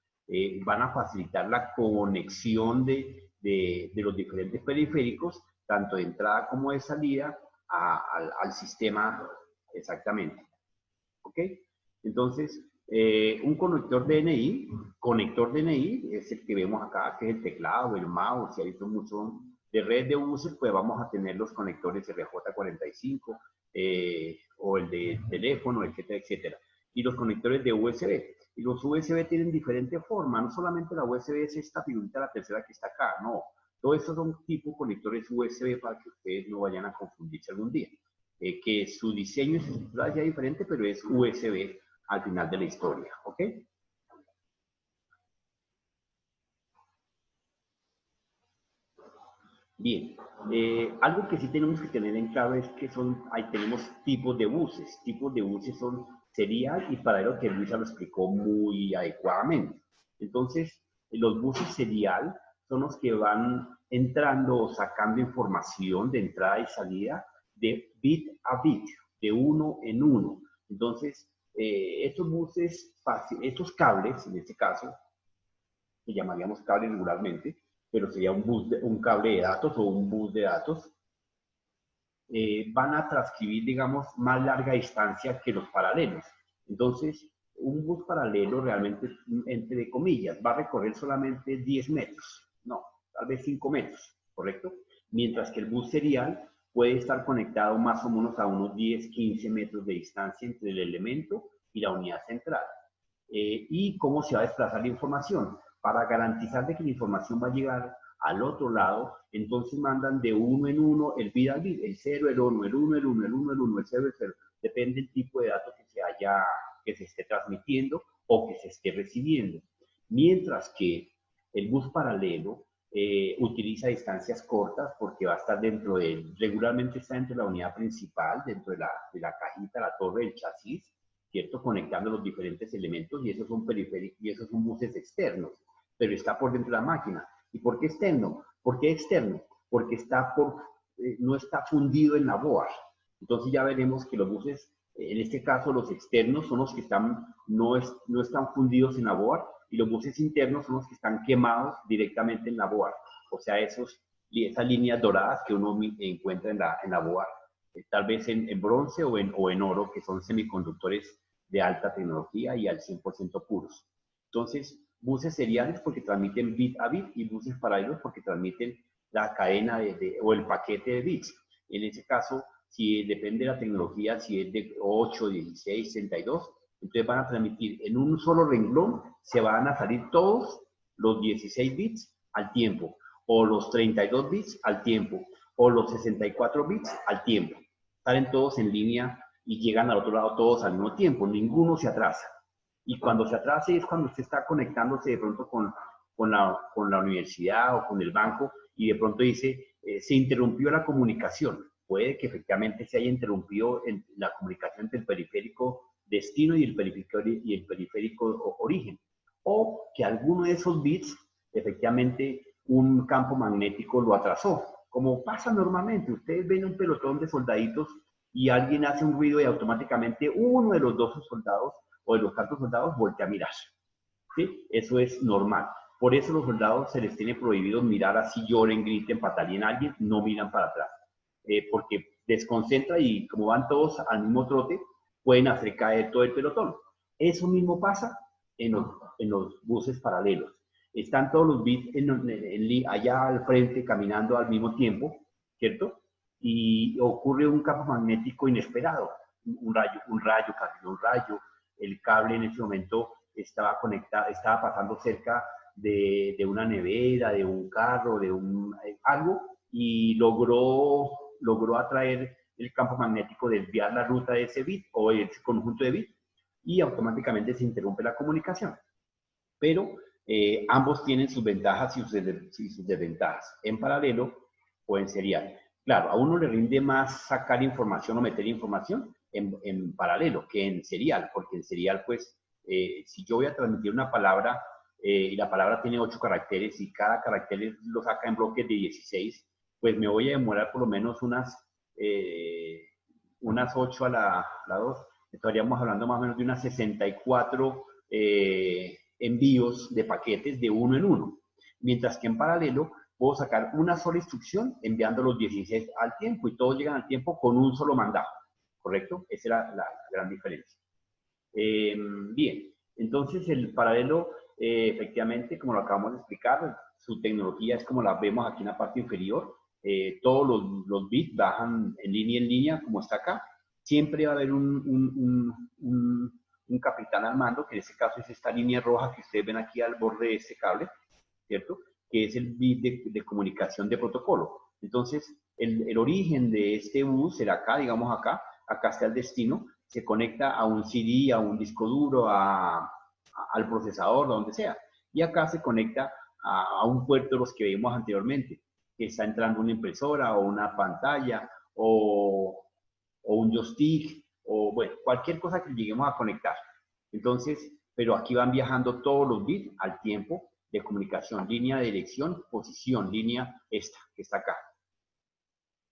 Van a facilitar la conexión de de los diferentes periféricos, tanto de entrada como de salida, al sistema exactamente. ¿Ok? Entonces, un conector DNI es el que vemos acá, que es el teclado, el mouse, si hay mucho de red de buses, pues vamos a tener los conectores RJ45 o el de teléfono, etcétera, etcétera. Y los conectores de USB. Y los USB tienen diferente forma, no solamente la USB es esta figurita, la tercera que está acá, no. Todos estos son tipo conectores USB para que ustedes no vayan a confundirse algún día. Que su diseño y su estructura sea diferente, pero es USB al final de la historia, ¿ok? Bien, algo que sí tenemos que tener en claro es que ahí tenemos tipos de buses. Tipos de buses son serial y paralelo, que Luisa lo explicó muy adecuadamente. Entonces, los buses serial son los que van entrando o sacando información de entrada y salida de bit a bit, de uno en uno. Entonces, estos buses, estos cables, en este caso, que llamaríamos cable regularmente, pero sería un cable de datos o un bus de datos, van a transcribir, digamos, más larga distancia que los paralelos. Entonces, un bus paralelo realmente, entre comillas, va a recorrer solamente 10 metros, no, tal vez 5 metros, ¿correcto? Mientras que el bus serial puede estar conectado más o menos a unos 10, 15 metros de distancia entre el elemento y la unidad central. ¿Y cómo se va a desplazar la información? Para garantizar de que la información va a llegar al otro lado, entonces mandan de uno en uno el bit al bit, el 0, el 1, el 1, el 1, el 1, el 1, el 0, el 0. Depende del tipo de datos que se esté transmitiendo o que se esté recibiendo. Mientras que el bus paralelo utiliza distancias cortas porque va a estar regularmente está dentro de la unidad principal, dentro de la cajita, la torre del chasis, ¿cierto? Conectando los diferentes elementos y esos son periféricos y esos son buses externos, pero está por dentro de la máquina. ¿Y por qué externo? ¿Por qué externo? Porque no está fundido en la board. Entonces ya veremos que los buses, en este caso los externos son los que no están fundidos en la board y los buses internos son los que están quemados directamente en la board. O sea, esas líneas doradas que uno encuentra en la board. Tal vez en bronce o en oro, que son semiconductores de alta tecnología y al 100% puros. Entonces, buses seriales porque transmiten bit a bit y buses paralelos porque transmiten la cadena o el paquete de bits. En ese caso, si depende de la tecnología, si es de 8, 16, 62, entonces van a transmitir en un solo renglón, se van a salir todos los 16 bits al tiempo, o los 32 bits al tiempo, o los 64 bits al tiempo. Salen todos en línea y llegan al otro lado todos al mismo tiempo, ninguno se atrasa. Y cuando se atrase es cuando usted está conectándose de pronto con la universidad o con el banco y de pronto dice, se interrumpió la comunicación. Puede que efectivamente se haya interrumpido la comunicación entre el periférico destino y el periférico origen. O que alguno de esos bits, efectivamente, un campo magnético lo atrasó. Como pasa normalmente, ustedes ven un pelotón de soldaditos y alguien hace un ruido y automáticamente uno de los dos soldados o de los tantos soldados voltea a mirar. ¿Sí? Eso es normal. Por eso los soldados se les tiene prohibido mirar así, lloren, griten, patalien a alguien, no miran para atrás. Porque desconcentra y como van todos al mismo trote, pueden hacer caer todo el pelotón. Eso mismo pasa en los buses paralelos. Están todos los bits allá al frente caminando al mismo tiempo, ¿cierto? Y ocurre un campo magnético inesperado, un rayo. El cable en ese momento estaba pasando cerca de una nevera, de un carro, de algo, y logró atraer el campo magnético, desviar la ruta de ese bit o ese conjunto de bits, y automáticamente se interrumpe la comunicación. Pero ambos tienen sus ventajas y sus desventajas. En paralelo o en serial. Claro, a uno le rinde más sacar información o meter información en paralelo que en serial, porque en serial, pues, si yo voy a transmitir una palabra y la palabra tiene 8 caracteres y cada carácter lo saca en bloques de 16, pues me voy a demorar por lo menos unas 8 a la 2. Estaríamos hablando más o menos de unas 64 envíos de paquetes de uno en uno. Mientras que en paralelo puedo sacar una sola instrucción enviando los 16 al tiempo y todos llegan al tiempo con un solo mandado, ¿correcto? Esa era la gran diferencia. Bien, entonces el paralelo, efectivamente, como lo acabamos de explicar, su tecnología es como la vemos aquí en la parte inferior. Todos los bits bajan en línea, como está acá. Siempre va a haber un capitán al mando, que en este caso es esta línea roja que ustedes ven aquí al borde de este cable, ¿cierto? Que es el bit de comunicación de protocolo. Entonces, el origen de este bus será acá, digamos acá está el destino, se conecta a un CD, a un disco duro, al procesador, donde sea. Y acá se conecta a un puerto de los que vimos anteriormente, que está entrando una impresora o una pantalla o un joystick o bueno, cualquier cosa que lleguemos a conectar. Entonces, pero aquí van viajando todos los bits al tiempo de comunicación, línea de dirección, posición, línea esta, que está acá.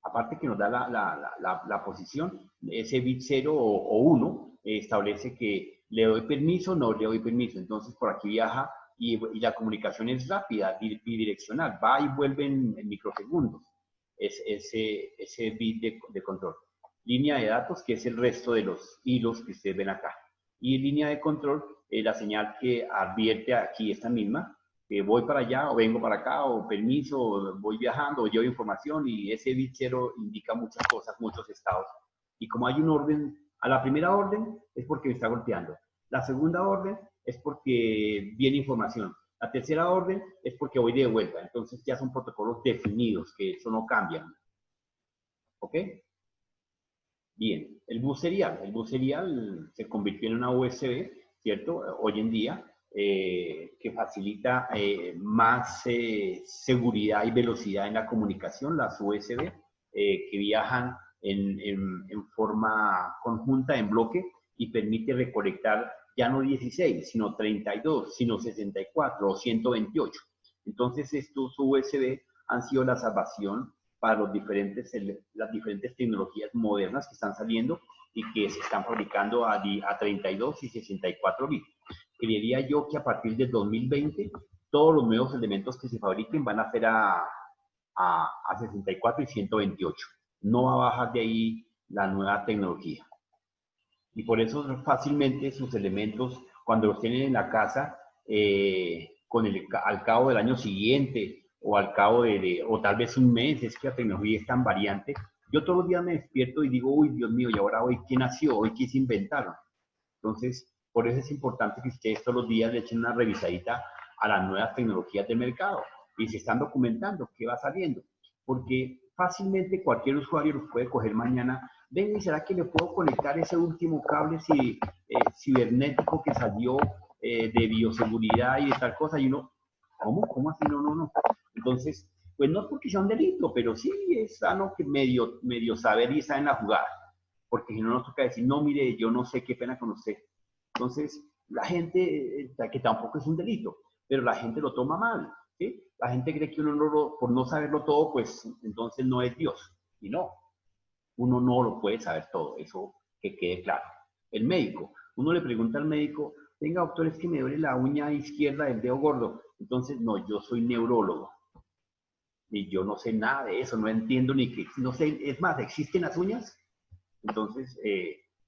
Aparte que nos da la posición, ese bit 0 o 1 establece que le doy permiso, no le doy permiso. Entonces, por aquí viaja y la comunicación es rápida, bidireccional, va y vuelve en microsegundos. Es ese bit de control. Línea de datos, que es el resto de los hilos que ustedes ven acá. Y línea de control, la señal que advierte aquí esta misma, que voy para allá o vengo para acá, o permiso, o voy viajando, o llevo información, y ese bit 0 indica muchas cosas, muchos estados. Y como hay un orden, a la primera orden es porque me está golpeando. La segunda orden es porque viene información. La tercera orden es porque voy de vuelta. Entonces ya son protocolos definidos, que eso no cambian. ¿Ok? Bien, el bus serial se convirtió en una USB, ¿cierto? Hoy en día, que facilita más seguridad y velocidad en la comunicación, las USB, que viajan en forma conjunta, en bloque, y permite recolectar ya no 16, sino 32, sino 64 o 128. Entonces, estos USB han sido la salvación para las diferentes tecnologías modernas que están saliendo y que se están fabricando a 32 y 64 bits. Creería yo que a partir del 2020 todos los nuevos elementos que se fabriquen van a ser a 64 y 128. No va a bajar de ahí la nueva tecnología. Y por eso fácilmente sus elementos, cuando los tienen en la casa, al cabo del año siguiente, o al cabo o tal vez un mes, es que la tecnología es tan variante. Yo todos los días me despierto y digo, uy, Dios mío, ¿y ahora hoy qué nació? ¿Hoy qué se inventaron? Entonces, por eso es importante que ustedes todos los días le echen una revisadita a las nuevas tecnologías del mercado y se están documentando qué va saliendo. Porque fácilmente cualquier usuario los puede coger mañana. Venga, ¿y será que le puedo conectar ese último cable cibernético que salió de bioseguridad y de tal cosa? Y uno, ¿cómo así? No. Entonces, pues no es porque sea un delito, pero sí es sano que medio saber y estar en la jugada. Porque si no nos toca decir, no, mire, yo no sé, qué pena con usted. Entonces, la gente, que tampoco es un delito, pero la gente lo toma mal, ¿sí? La gente cree que uno por no saberlo todo, pues entonces no es Dios. Y no, uno no lo puede saber todo, eso que quede claro. El médico, uno le pregunta al médico, venga, doctor, es que me duele la uña izquierda del dedo gordo. Entonces, no, yo soy neurólogo. Y yo no sé nada de eso, no entiendo ni qué, no sé, es más, ¿existen las uñas? Entonces,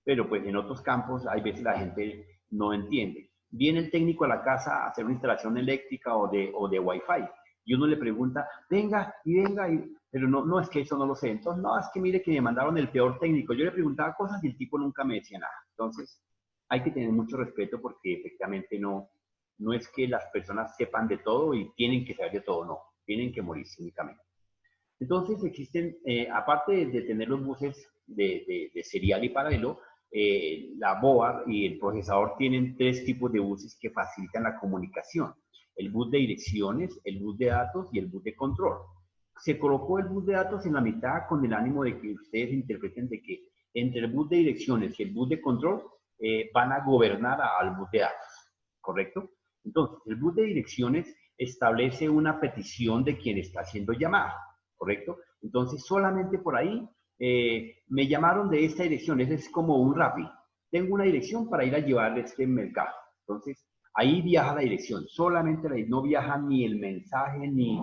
pero pues en otros campos hay veces la gente no entiende. Viene el técnico a la casa a hacer una instalación eléctrica o de Wi-Fi y uno le pregunta, venga, pero no, es que eso no lo sé. Entonces, no, es que mire que me mandaron el peor técnico. Yo le preguntaba cosas y el tipo nunca me decía nada. Entonces, hay que tener mucho respeto porque efectivamente no es que las personas sepan de todo y tienen que saber de todo, no. Tienen que morirse únicamente. Entonces existen, aparte de tener los buses de serial y paralelo, la board y el procesador tienen 3 tipos de buses que facilitan la comunicación. El bus de direcciones, el bus de datos y el bus de control. Se colocó el bus de datos en la mitad con el ánimo de que ustedes interpreten de que entre el bus de direcciones y el bus de control van a gobernar al bus de datos, ¿correcto? Entonces, el bus de direcciones establece una petición de quien está siendo llamado, ¿correcto? Entonces, solamente por ahí me llamaron de esta dirección, es como un Rappi. Tengo una dirección para ir a llevar este mercado. Entonces, Ahí viaja la dirección, solamente no viaja ni el mensaje, ni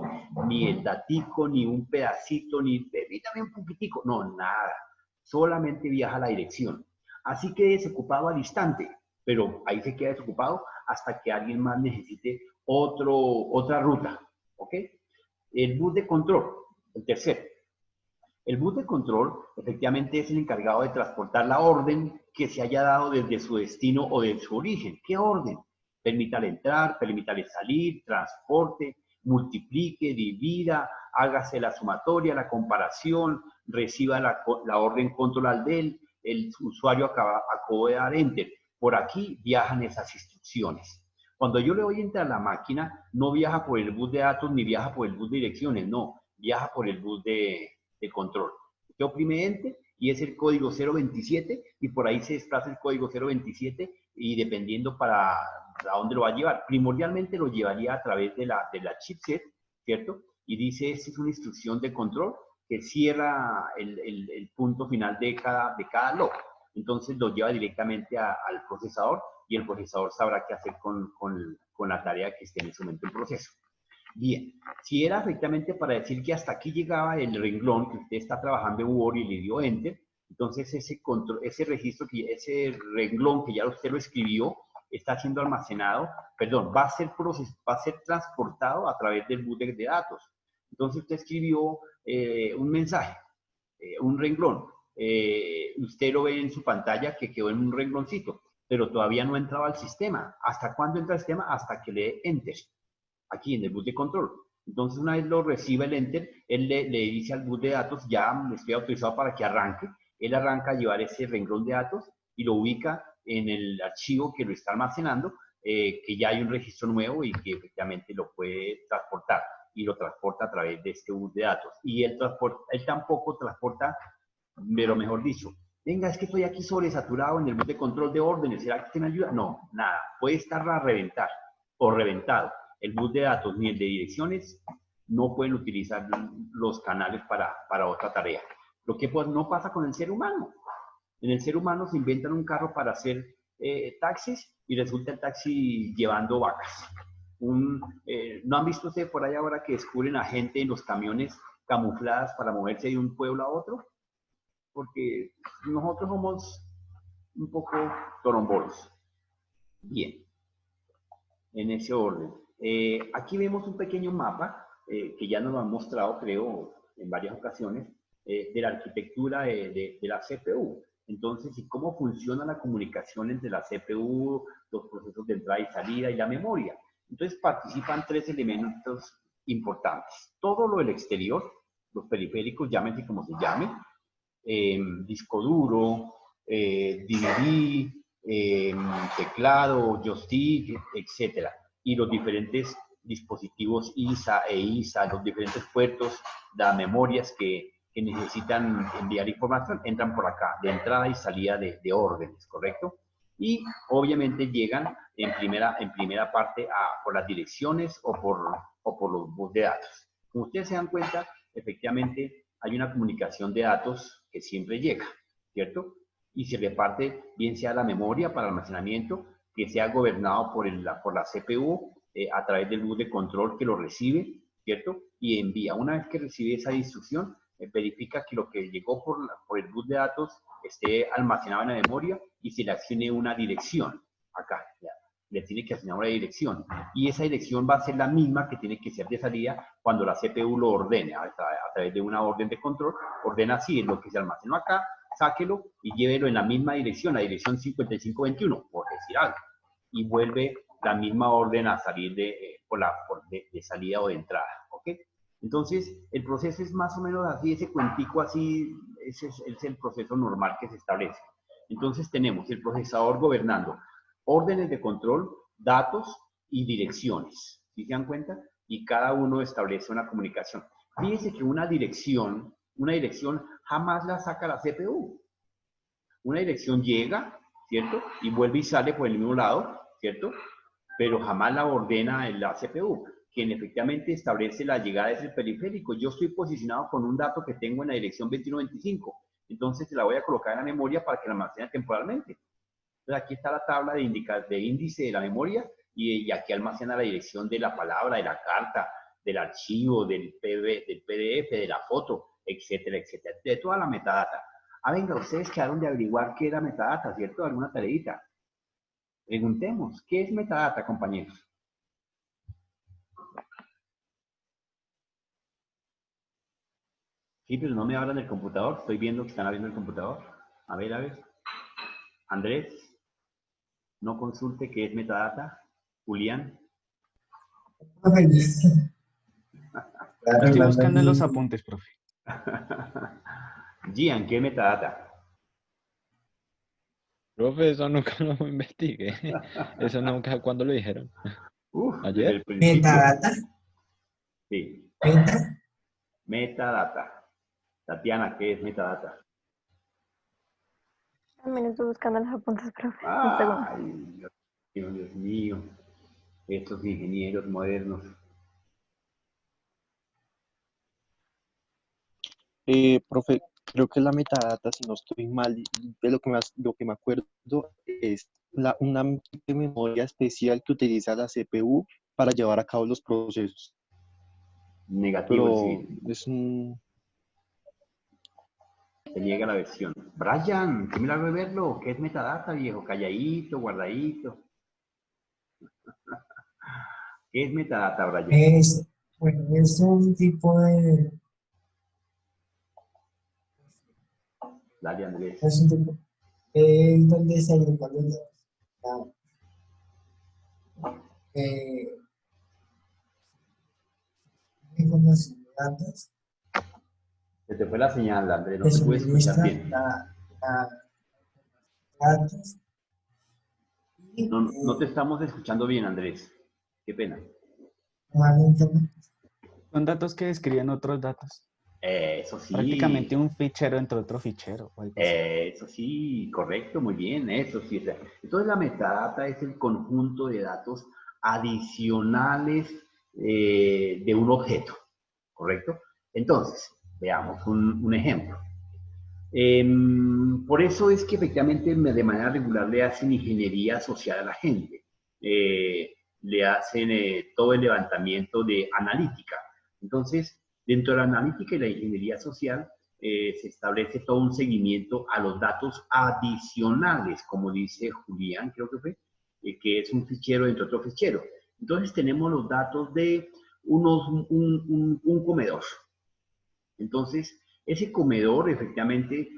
el datico, ni un pedacito, ni permítame un poquitico, no, nada. Solamente viaja la dirección. Así que desocupado al instante, pero ahí se queda desocupado hasta que alguien más necesite otra ruta, ¿ok? El bus de control, el tercero. El bus de control efectivamente es el encargado de transportar la orden que se haya dado desde su destino o de su origen. ¿Qué orden? Permítale entrar, permítale salir, transporte, multiplique, divida, hágase la sumatoria, la comparación, reciba la orden control del, el usuario acabó de dar enter. Por aquí viajan esas instrucciones. Cuando yo le doy enter a la máquina, no viaja por el bus de datos ni viaja por el bus de direcciones, no, viaja por el bus de control. Yo oprime enter y es el código 027 y por ahí se desplaza el código 027 y dependiendo para a dónde lo va a llevar. Primordialmente lo llevaría a través de la chipset, ¿cierto? Y dice, esta es una instrucción de control que cierra el punto final de cada log. Entonces lo lleva directamente al procesador y el procesador sabrá qué hacer con la tarea que esté en ese momento en proceso. Bien, si era efectivamente para decir que hasta aquí llegaba el renglón que usted está trabajando en Word y le dio Enter, entonces ese registro, ese renglón que ya usted lo escribió, está siendo almacenado, perdón, va a ser transportado a través del bus de datos. Entonces usted escribió un mensaje, un renglón, usted lo ve en su pantalla que quedó en un rengloncito, pero todavía no ha entrado al sistema. ¿Hasta cuándo entra al sistema? Hasta que le dé Enter. Aquí en el bus de control. Entonces, una vez lo recibe el enter, él le dice al bus de datos, ya estoy autorizado para que arranque. Él arranca a llevar ese renglón de datos y lo ubica en el archivo que lo está almacenando, que ya hay un registro nuevo y que efectivamente lo puede transportar. Y lo transporta a través de este bus de datos. Y él tampoco transporta, pero mejor dicho, venga, es que estoy aquí sobresaturado en el bus de control de órdenes, ¿será que usted me ayuda? No, nada, puede estar a reventar o reventado. El bus de datos ni el de direcciones no pueden utilizar los canales para otra tarea. Lo que pues, no pasa con el ser humano. En el ser humano se inventan un carro para hacer taxis y resulta el taxi llevando vacas. ¿No han visto ustedes por ahí ahora que descubren a gente en los camiones camufladas para moverse de un pueblo a otro? Porque nosotros somos un poco torombolos. Bien, en ese orden. Aquí vemos un pequeño mapa que ya nos lo han mostrado, creo, en varias ocasiones, de la arquitectura de la CPU. Entonces, ¿y cómo funciona la comunicación entre la CPU, los procesos de entrada y salida y la memoria? Entonces, participan tres elementos importantes. Todo lo del exterior, los periféricos, llámense como se llame, disco duro, DVD, teclado, joystick, etcétera. Y los diferentes dispositivos ISA e ISA, los diferentes puertos, las memorias que necesitan enviar información, entran por acá, de entrada y salida de órdenes, ¿correcto? Y obviamente llegan en primera parte por las direcciones o por los bus de datos. Como ustedes se dan cuenta, efectivamente hay una comunicación de datos que siempre llega, ¿cierto? Y se reparte bien sea la memoria para almacenamiento, que sea gobernado por la CPU a través del bus de control que lo recibe, ¿cierto? Y envía. Una vez que recibe esa instrucción, verifica que lo que llegó por el bus de datos esté almacenado en la memoria y se le asigne una dirección. Acá, ya, le tiene que asignar una dirección. Y esa dirección va a ser la misma que tiene que ser de salida cuando la CPU lo ordene a través de una orden de control. Ordena así, es lo que se almacenó acá, sáquelo y llévelo en la misma dirección, la dirección 5521, por decir algo. Y vuelve la misma orden a salir de salida o de entrada, ¿ok? Entonces, el proceso es más o menos así, ese cuentico así, ese es el proceso normal que se establece. Entonces, tenemos el procesador gobernando órdenes de control, datos y direcciones. ¿Sí se dan cuenta? Y cada uno establece una comunicación. Fíjense que una dirección jamás la saca la CPU. Una dirección llega, ¿cierto? Y vuelve y sale por el mismo lado, ¿cierto? Pero jamás la ordena la CPU. Quien efectivamente establece la llegada es el periférico. Yo estoy posicionado con un dato que tengo en la dirección 2125. Entonces se la voy a colocar en la memoria para que la almacene temporalmente. Entonces aquí está la tabla de índice de la memoria y aquí almacena la dirección de la palabra, de la carta, del archivo, del PDF, de la foto, etcétera, etcétera, de toda la metadata. Ah, venga, ustedes quedaron de averiguar qué era metadata, ¿cierto? ¿Alguna tareita? Preguntemos, ¿qué es metadata, compañeros? Sí, pero no me hablan del computador. Estoy viendo que están abriendo el computador. A ver, a ver. Andrés, no consulte qué es metadata. Julián. Estoy buscando en los apuntes, profe. Gian, ¿qué es metadata? Profe, eso nunca lo investigué. Eso nunca, ¿cuándo lo dijeron? Uf, desde ¿Ayer? el principio. Metadata. Sí, Meta. metadata. Tatiana, ¿qué es metadata? También estoy buscando los apuntes, profe. Un segundo. Ay, Dios mío. Estos ingenieros modernos. Profe, creo que la metadata, si no estoy mal, de lo que me acuerdo es una memoria especial que utiliza la CPU para llevar a cabo los procesos. Negativo, Pero sí. es un... Se niega la versión. Brian, qué milagro de verlo. ¿Qué es metadata, viejo? Calladito, guardadito. ¿Qué es metadata, Brian? Bueno, es un tipo de... Dale, Andrés. Es un tipo... Es donde se agrupan los datos. Eh, información de datos. Se te fue la señal, Andrés. No Se te puedes escuchar suministra bien. la datos. Y No te estamos escuchando bien, Andrés. Qué pena. normalmente Son datos que describen otros datos. Eso sí. Prácticamente un fichero entre otro fichero. O algo así. Eso sí, correcto, muy bien, eso sí. Entonces la metadata es el conjunto de datos adicionales de un objeto, ¿correcto? Entonces, veamos un ejemplo. Por eso es que efectivamente de manera regular le hacen ingeniería social a la gente. Le hacen todo el levantamiento de analítica. Entonces, dentro de la analítica y la ingeniería social, se establece todo un seguimiento a los datos adicionales, como dice Julián, creo que fue, que es un fichero dentro de otro fichero. Entonces, tenemos los datos de un comedor. Entonces, ese comedor efectivamente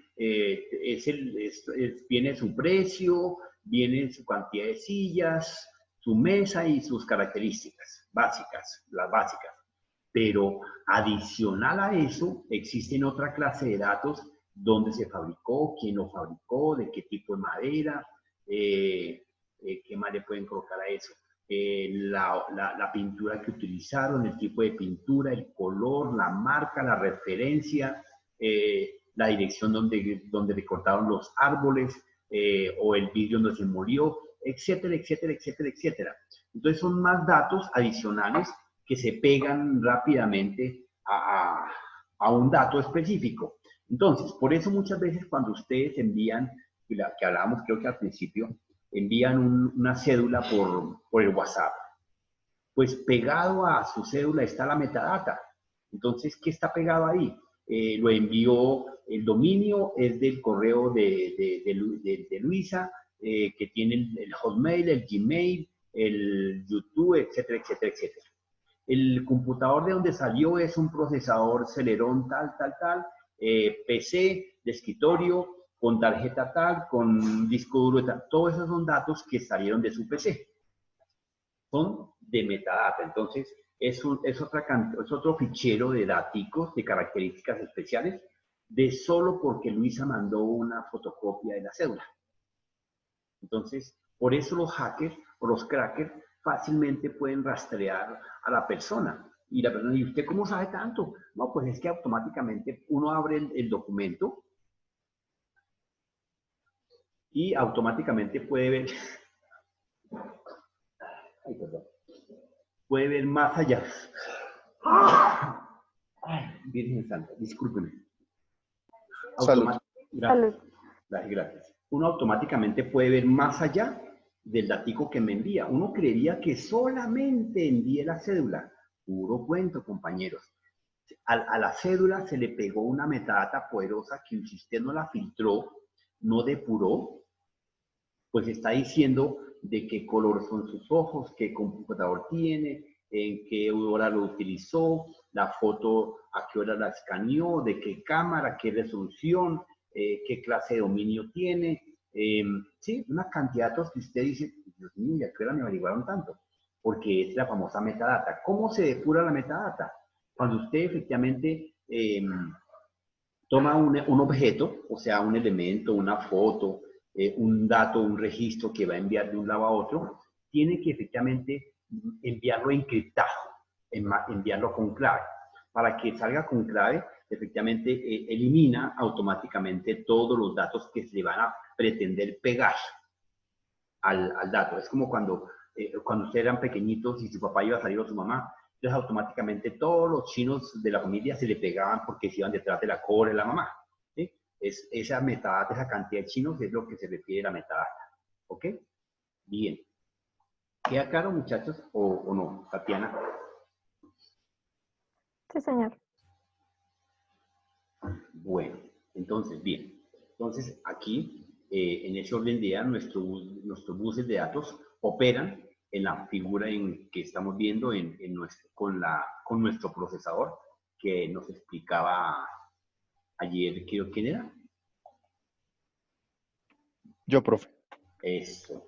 viene su precio, viene su cantidad de sillas, su mesa y sus características básicas, las básicas. Pero adicional a eso, existen otra clase de datos: dónde se fabricó, quién lo fabricó, de qué tipo de madera, qué más le pueden colocar a eso. La pintura que utilizaron, el tipo de pintura, el color, la marca, la referencia, la dirección donde recortaron los árboles, o el vidrio donde se molió, etcétera, etcétera, etcétera, etcétera. Entonces son más datos adicionales que se pegan rápidamente a un dato específico. Entonces, por eso muchas veces cuando ustedes envían, que hablábamos creo que al principio, envían una cédula por el WhatsApp, pues pegado a su cédula está la metadata. Entonces, ¿qué está pegado ahí? Lo envió, el dominio es del correo de Luisa, que tiene el Hotmail, el Gmail, el YouTube, etcétera, etcétera, etcétera. El computador de donde salió es un procesador Celeron tal, PC de escritorio, con tarjeta tal, con disco duro tal. Todos esos son datos que salieron de su PC. Son de metadata. Entonces, es otro fichero de daticos, de características especiales, de solo porque Luisa mandó una fotocopia de la cédula. Entonces, por eso los hackers o los crackers fácilmente pueden rastrear a la persona. Y la persona dice, ¿usted cómo sabe tanto? No, pues es que automáticamente uno abre el documento y automáticamente puede ver, ay, perdón, puede ver más allá. Ay, Virgen Santa, discúlpeme. Salud. Gracias. Gracias. Uno automáticamente puede ver más allá del datico que me envía. Uno creería que solamente envíe la cédula. Puro cuento, compañeros. A la cédula se le pegó una metadata poderosa que si usted no la filtró, no depuró, pues está diciendo de qué color son sus ojos, qué computador tiene, en qué hora lo utilizó, la foto a qué hora la escaneó, de qué cámara, qué resolución, qué clase de dominio tiene. Sí, una cantidad de datos que usted dice, Dios mío, ¿y a qué hora me averiguaron tanto? Porque es la famosa metadata. ¿Cómo se depura la metadata? Cuando usted efectivamente toma un objeto, o sea, un elemento, una foto, un dato, un registro que va a enviar de un lado a otro, tiene que efectivamente enviarlo encriptado, enviarlo con clave. Para que salga con clave, efectivamente elimina automáticamente todos los datos que se van a pretender pegar al dato. Es como cuando ustedes eran pequeñitos y su papá iba a salir o su mamá, entonces automáticamente todos los chinos de la familia se le pegaban porque se iban detrás de la cola de la mamá. ¿Sí? Esa metadata, esa cantidad de chinos es lo que se refiere a la metadata. ¿Ok? Bien. ¿Queda claro, muchachos, o no, Tatiana? Sí, señor. Bueno, entonces, bien. Entonces, aquí, en ese orden de ideas, nuestros buses de datos operan en la figura en que estamos viendo con nuestro procesador que nos explicaba ayer, ¿quién era? Yo, profe. Eso.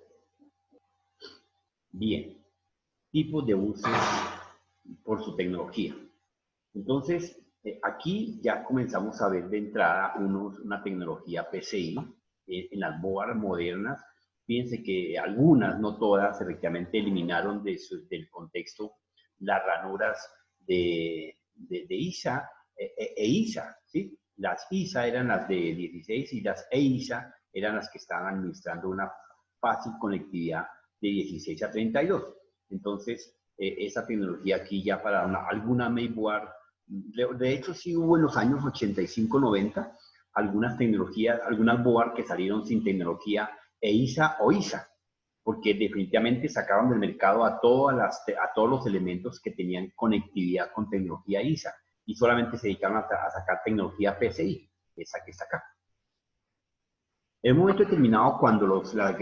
Bien. Tipos de buses por su tecnología. Entonces, aquí ya comenzamos a ver de entrada una tecnología PCI en las boards modernas. Fíjense que algunas, no todas, efectivamente eliminaron del contexto las ranuras de ISA e ISA, ¿sí? Las ISA eran las de 16 y las EISA eran las que estaban administrando una fácil conectividad de 16 a 32. Entonces, esa tecnología aquí ya para alguna mainboard, de hecho sí hubo en los años 85-90 algunas tecnologías, algunas board que salieron sin tecnología EISA o ISA, porque definitivamente sacaron del mercado a todos los elementos que tenían conectividad con tecnología ISA y solamente se dedicaron a sacar tecnología PCI, esa que está acá. En un momento determinado, cuando las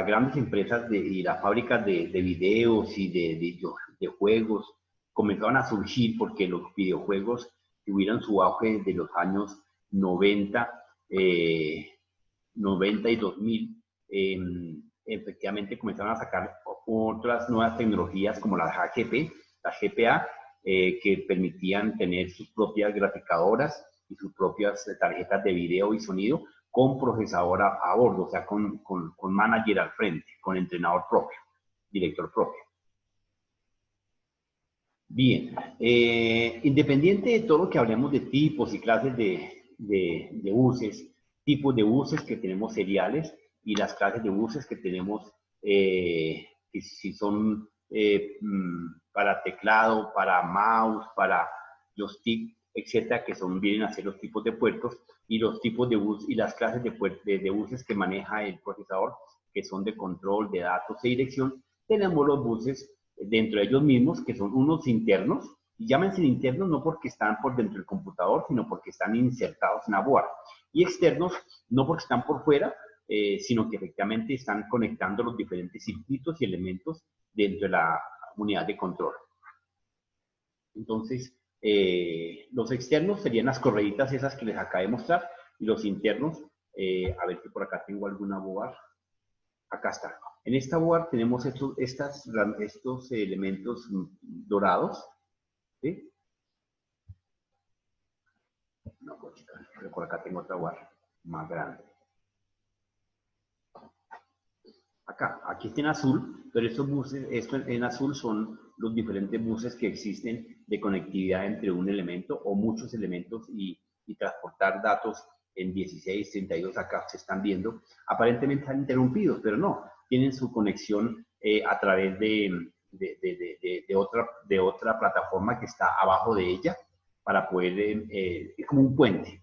grandes empresas y las fábricas de videos y de juegos comenzaron a surgir, porque los videojuegos tuvieron su auge de los años 90 y 2000, efectivamente comenzaron a sacar otras nuevas tecnologías como las GPA, que permitían tener sus propias graficadoras y sus propias tarjetas de video y sonido con procesador a bordo, o sea, con manager al frente, con entrenador propio, director propio. Bien, independiente de todo lo que hablemos de tipos y clases de buses, tipos de buses que tenemos seriales y las clases de buses que tenemos, que si son para teclado, para mouse, para joystick, etcétera, que vienen a ser los tipos de puertos, y los tipos de bus y las clases de buses que maneja el procesador, que son de control de datos e dirección. Tenemos los buses dentro de ellos mismos, que son unos internos, y llámense internos no porque están por dentro del computador, sino porque están insertados en la board, y externos no porque están por fuera, sino que efectivamente están conectando los diferentes circuitos y elementos dentro de la unidad de control. Entonces, los externos serían las correitas esas que les acabé de mostrar, y los internos, a ver si por acá tengo alguna board. Acá está. En esta board tenemos estos elementos dorados, ¿sí? No, pues, por acá tengo otra board más grande. Aquí está en azul, pero estos buses, esto en azul son los diferentes buses que existen de conectividad entre un elemento o muchos elementos y transportar datos en 16, 32, acá se están viendo. Aparentemente están interrumpidos, pero no, tienen su conexión a través de otra plataforma que está abajo de ella para poder, es como un puente,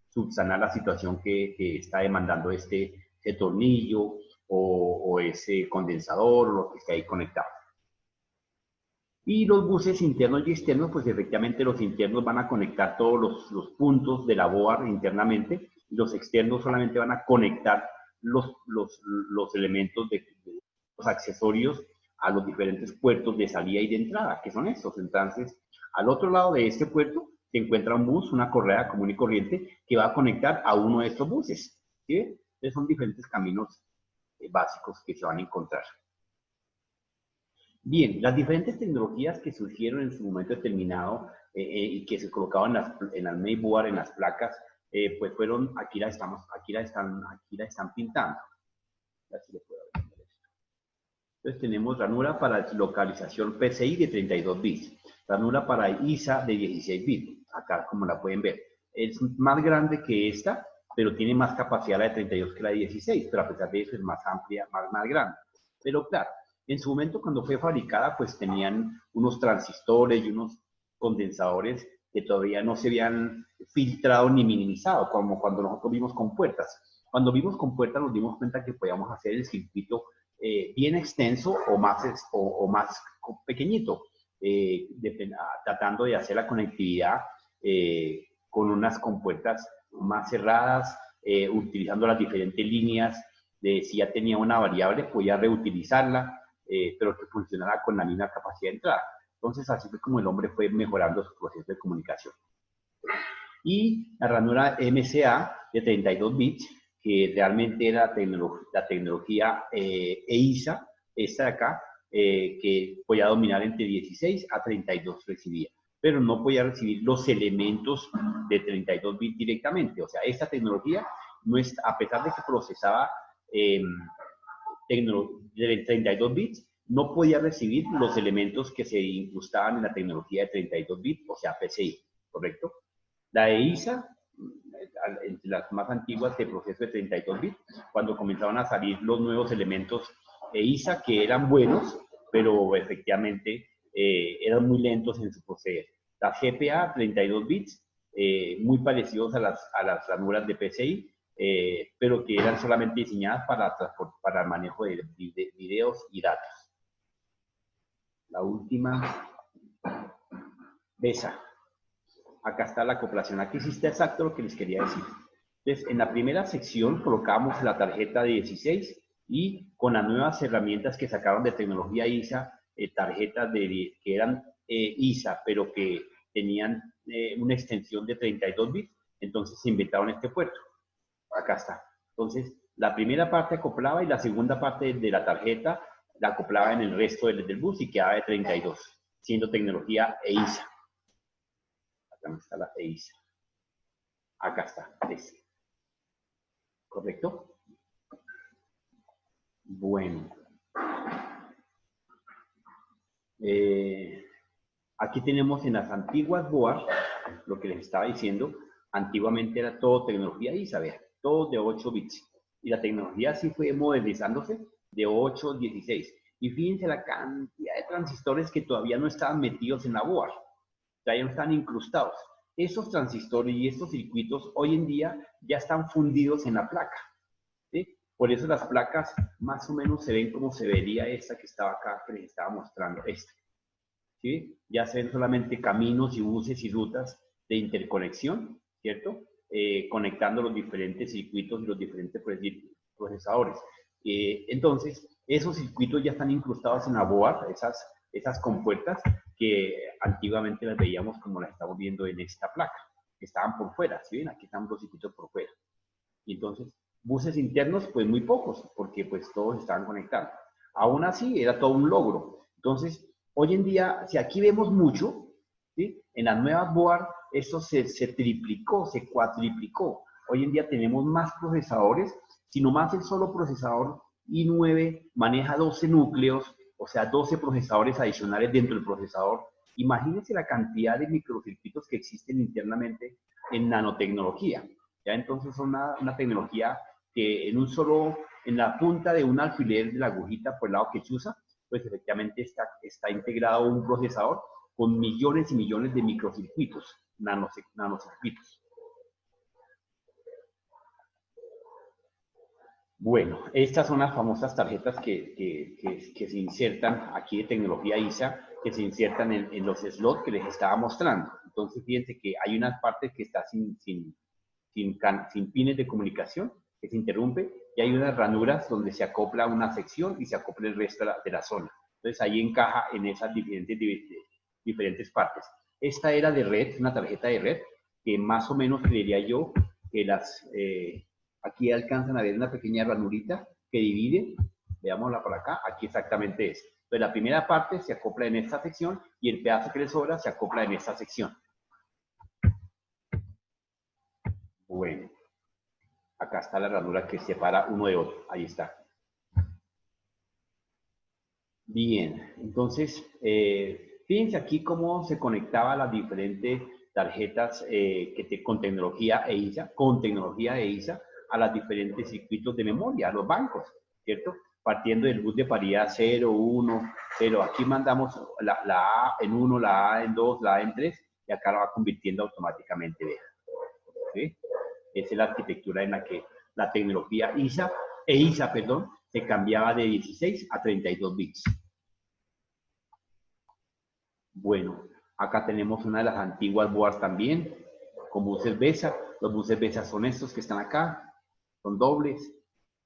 subsanar la situación que está demandando este tornillo, o ese condensador o lo que esté ahí conectado. Y los buses internos y externos, pues efectivamente los internos van a conectar todos los puntos de la board internamente, y los externos solamente van a conectar los elementos de los accesorios a los diferentes puertos de salida y de entrada, que son estos. Entonces, al otro lado de este puerto se encuentra un bus, una correa común y corriente, que va a conectar a uno de estos buses, ¿sí? Entonces son diferentes caminos básicos que se van a encontrar. Bien, las diferentes tecnologías que surgieron en su momento determinado y que se colocaban en las mainboard, en las placas, pues fueron, aquí la están pintando. Así le puedo ver esto. Entonces tenemos ranura para localización PCI de 32 bits, ranura para ISA de 16 bits, acá como la pueden ver. Es más grande que esta, pero tiene más capacidad la de 32 que la de 16, pero a pesar de eso es más amplia, más grande. Pero claro, en su momento cuando fue fabricada, pues tenían unos transistores y unos condensadores que todavía no se habían filtrado ni minimizado, como cuando nosotros vimos con puertas. Cuando vimos con puertas nos dimos cuenta que podíamos hacer el circuito bien extenso o más pequeñito, tratando de hacer la conectividad con unas compuertas más cerradas, utilizando las diferentes líneas. Si ya tenía una variable, podía reutilizarla, pero que funcionara con la misma capacidad de entrada. Entonces, así fue como el hombre fue mejorando su proceso de comunicación. Y la ranura MCA de 32 bits, que realmente era la tecnología EISA, esta de acá, que podía dominar entre 16 a 32 recibía, pero no podía recibir los elementos de 32 bits directamente. O sea, esta tecnología, no es, a pesar de que procesaba de 32 bits, no podía recibir los elementos que se incrustaban en la tecnología de 32 bits, o sea, PCI, ¿correcto? La EISA, entre las más antiguas de proceso de 32 bits, cuando comenzaban a salir los nuevos elementos EISA, que eran buenos, pero efectivamente eran muy lentos en su proceder. La GPA, 32 bits, muy parecidos a las ranuras de PCI, pero que eran solamente diseñadas para el manejo de videos y datos. La última, BESA. Acá está la acoplación. Aquí sí está exacto lo que les quería decir. Entonces, en la primera sección colocamos la tarjeta de 16 y con las nuevas herramientas que sacaron de tecnología ISA, tarjetas que eran ISA, pero que tenían una extensión de 32 bits, entonces se inventaron este puerto. Acá está. Entonces, la primera parte acoplaba y la segunda parte de la tarjeta la acoplaba en el resto del bus y quedaba de 32, siendo tecnología EISA. Acá está la EISA. Acá está, ese. ¿Correcto? Bueno. Aquí tenemos en las antiguas board, lo que les estaba diciendo, antiguamente era todo tecnología ISA, vean, todo de 8 bits. Y la tecnología sí fue modernizándose de 8 a 16. Y fíjense la cantidad de transistores que todavía no estaban metidos en la board. Todavía no están incrustados. Esos transistores y estos circuitos hoy en día ya están fundidos en la placa, ¿sí? Por eso las placas más o menos se ven como se vería esta que estaba acá, que les estaba mostrando, esta. ¿Sí? Ya se ven solamente caminos y buses y rutas de interconexión, ¿cierto? Conectando los diferentes circuitos y los diferentes procesadores. Entonces, esos circuitos ya están incrustados en la board, esas compuertas que antiguamente las veíamos como las estamos viendo en esta placa, que estaban por fuera, ¿sí ven? Aquí están los circuitos por fuera. Y entonces, buses internos, pues muy pocos, porque pues todos estaban conectados. Aún así, era todo un logro. Entonces, hoy en día, si aquí vemos mucho, ¿sí? En las nuevas board, eso se triplicó, se cuatriplicó. Hoy en día tenemos más procesadores, sino más el solo procesador i9 maneja 12 núcleos, o sea, 12 procesadores adicionales dentro del procesador. Imagínense la cantidad de microcircuitos que existen internamente en nanotecnología. ¿Ya? Entonces, son una tecnología que en la punta de un alfiler de la agujita por el lado que se usa, pues efectivamente está integrado un procesador con millones y millones de microcircuitos, nanocircuitos. Bueno, estas son las famosas tarjetas que se insertan aquí de tecnología ISA, que se insertan en los slots que les estaba mostrando. Entonces, fíjense que hay unas partes que está sin pines de comunicación, que se interrumpe, y hay unas ranuras donde se acopla una sección y se acopla el resto de la zona. Entonces, ahí encaja en esas diferentes partes. Esta era de red, una tarjeta de red, que más o menos creería yo que aquí alcanzan a ver una pequeña ranurita que divide, veámosla por acá, aquí exactamente es. Entonces, la primera parte se acopla en esta sección y el pedazo que le sobra se acopla en esta sección. Bueno, acá está la ranura que separa uno de otro, ahí está. Bien, entonces, fíjense aquí cómo se conectaba las diferentes tarjetas con tecnología EISA, a los diferentes circuitos de memoria, a los bancos, ¿cierto? Partiendo del bus de paridad 0, 1, 0. Aquí mandamos la A en 1, la A en 2, la A en 3, y acá la va convirtiendo automáticamente, vean. ¿Sí? Esa es la arquitectura en la que la tecnología EISA, se cambiaba de 16 a 32 bits. Bueno, acá tenemos una de las antiguas boards también, con buses BESA. Los buses BESA son estos que están acá, son dobles,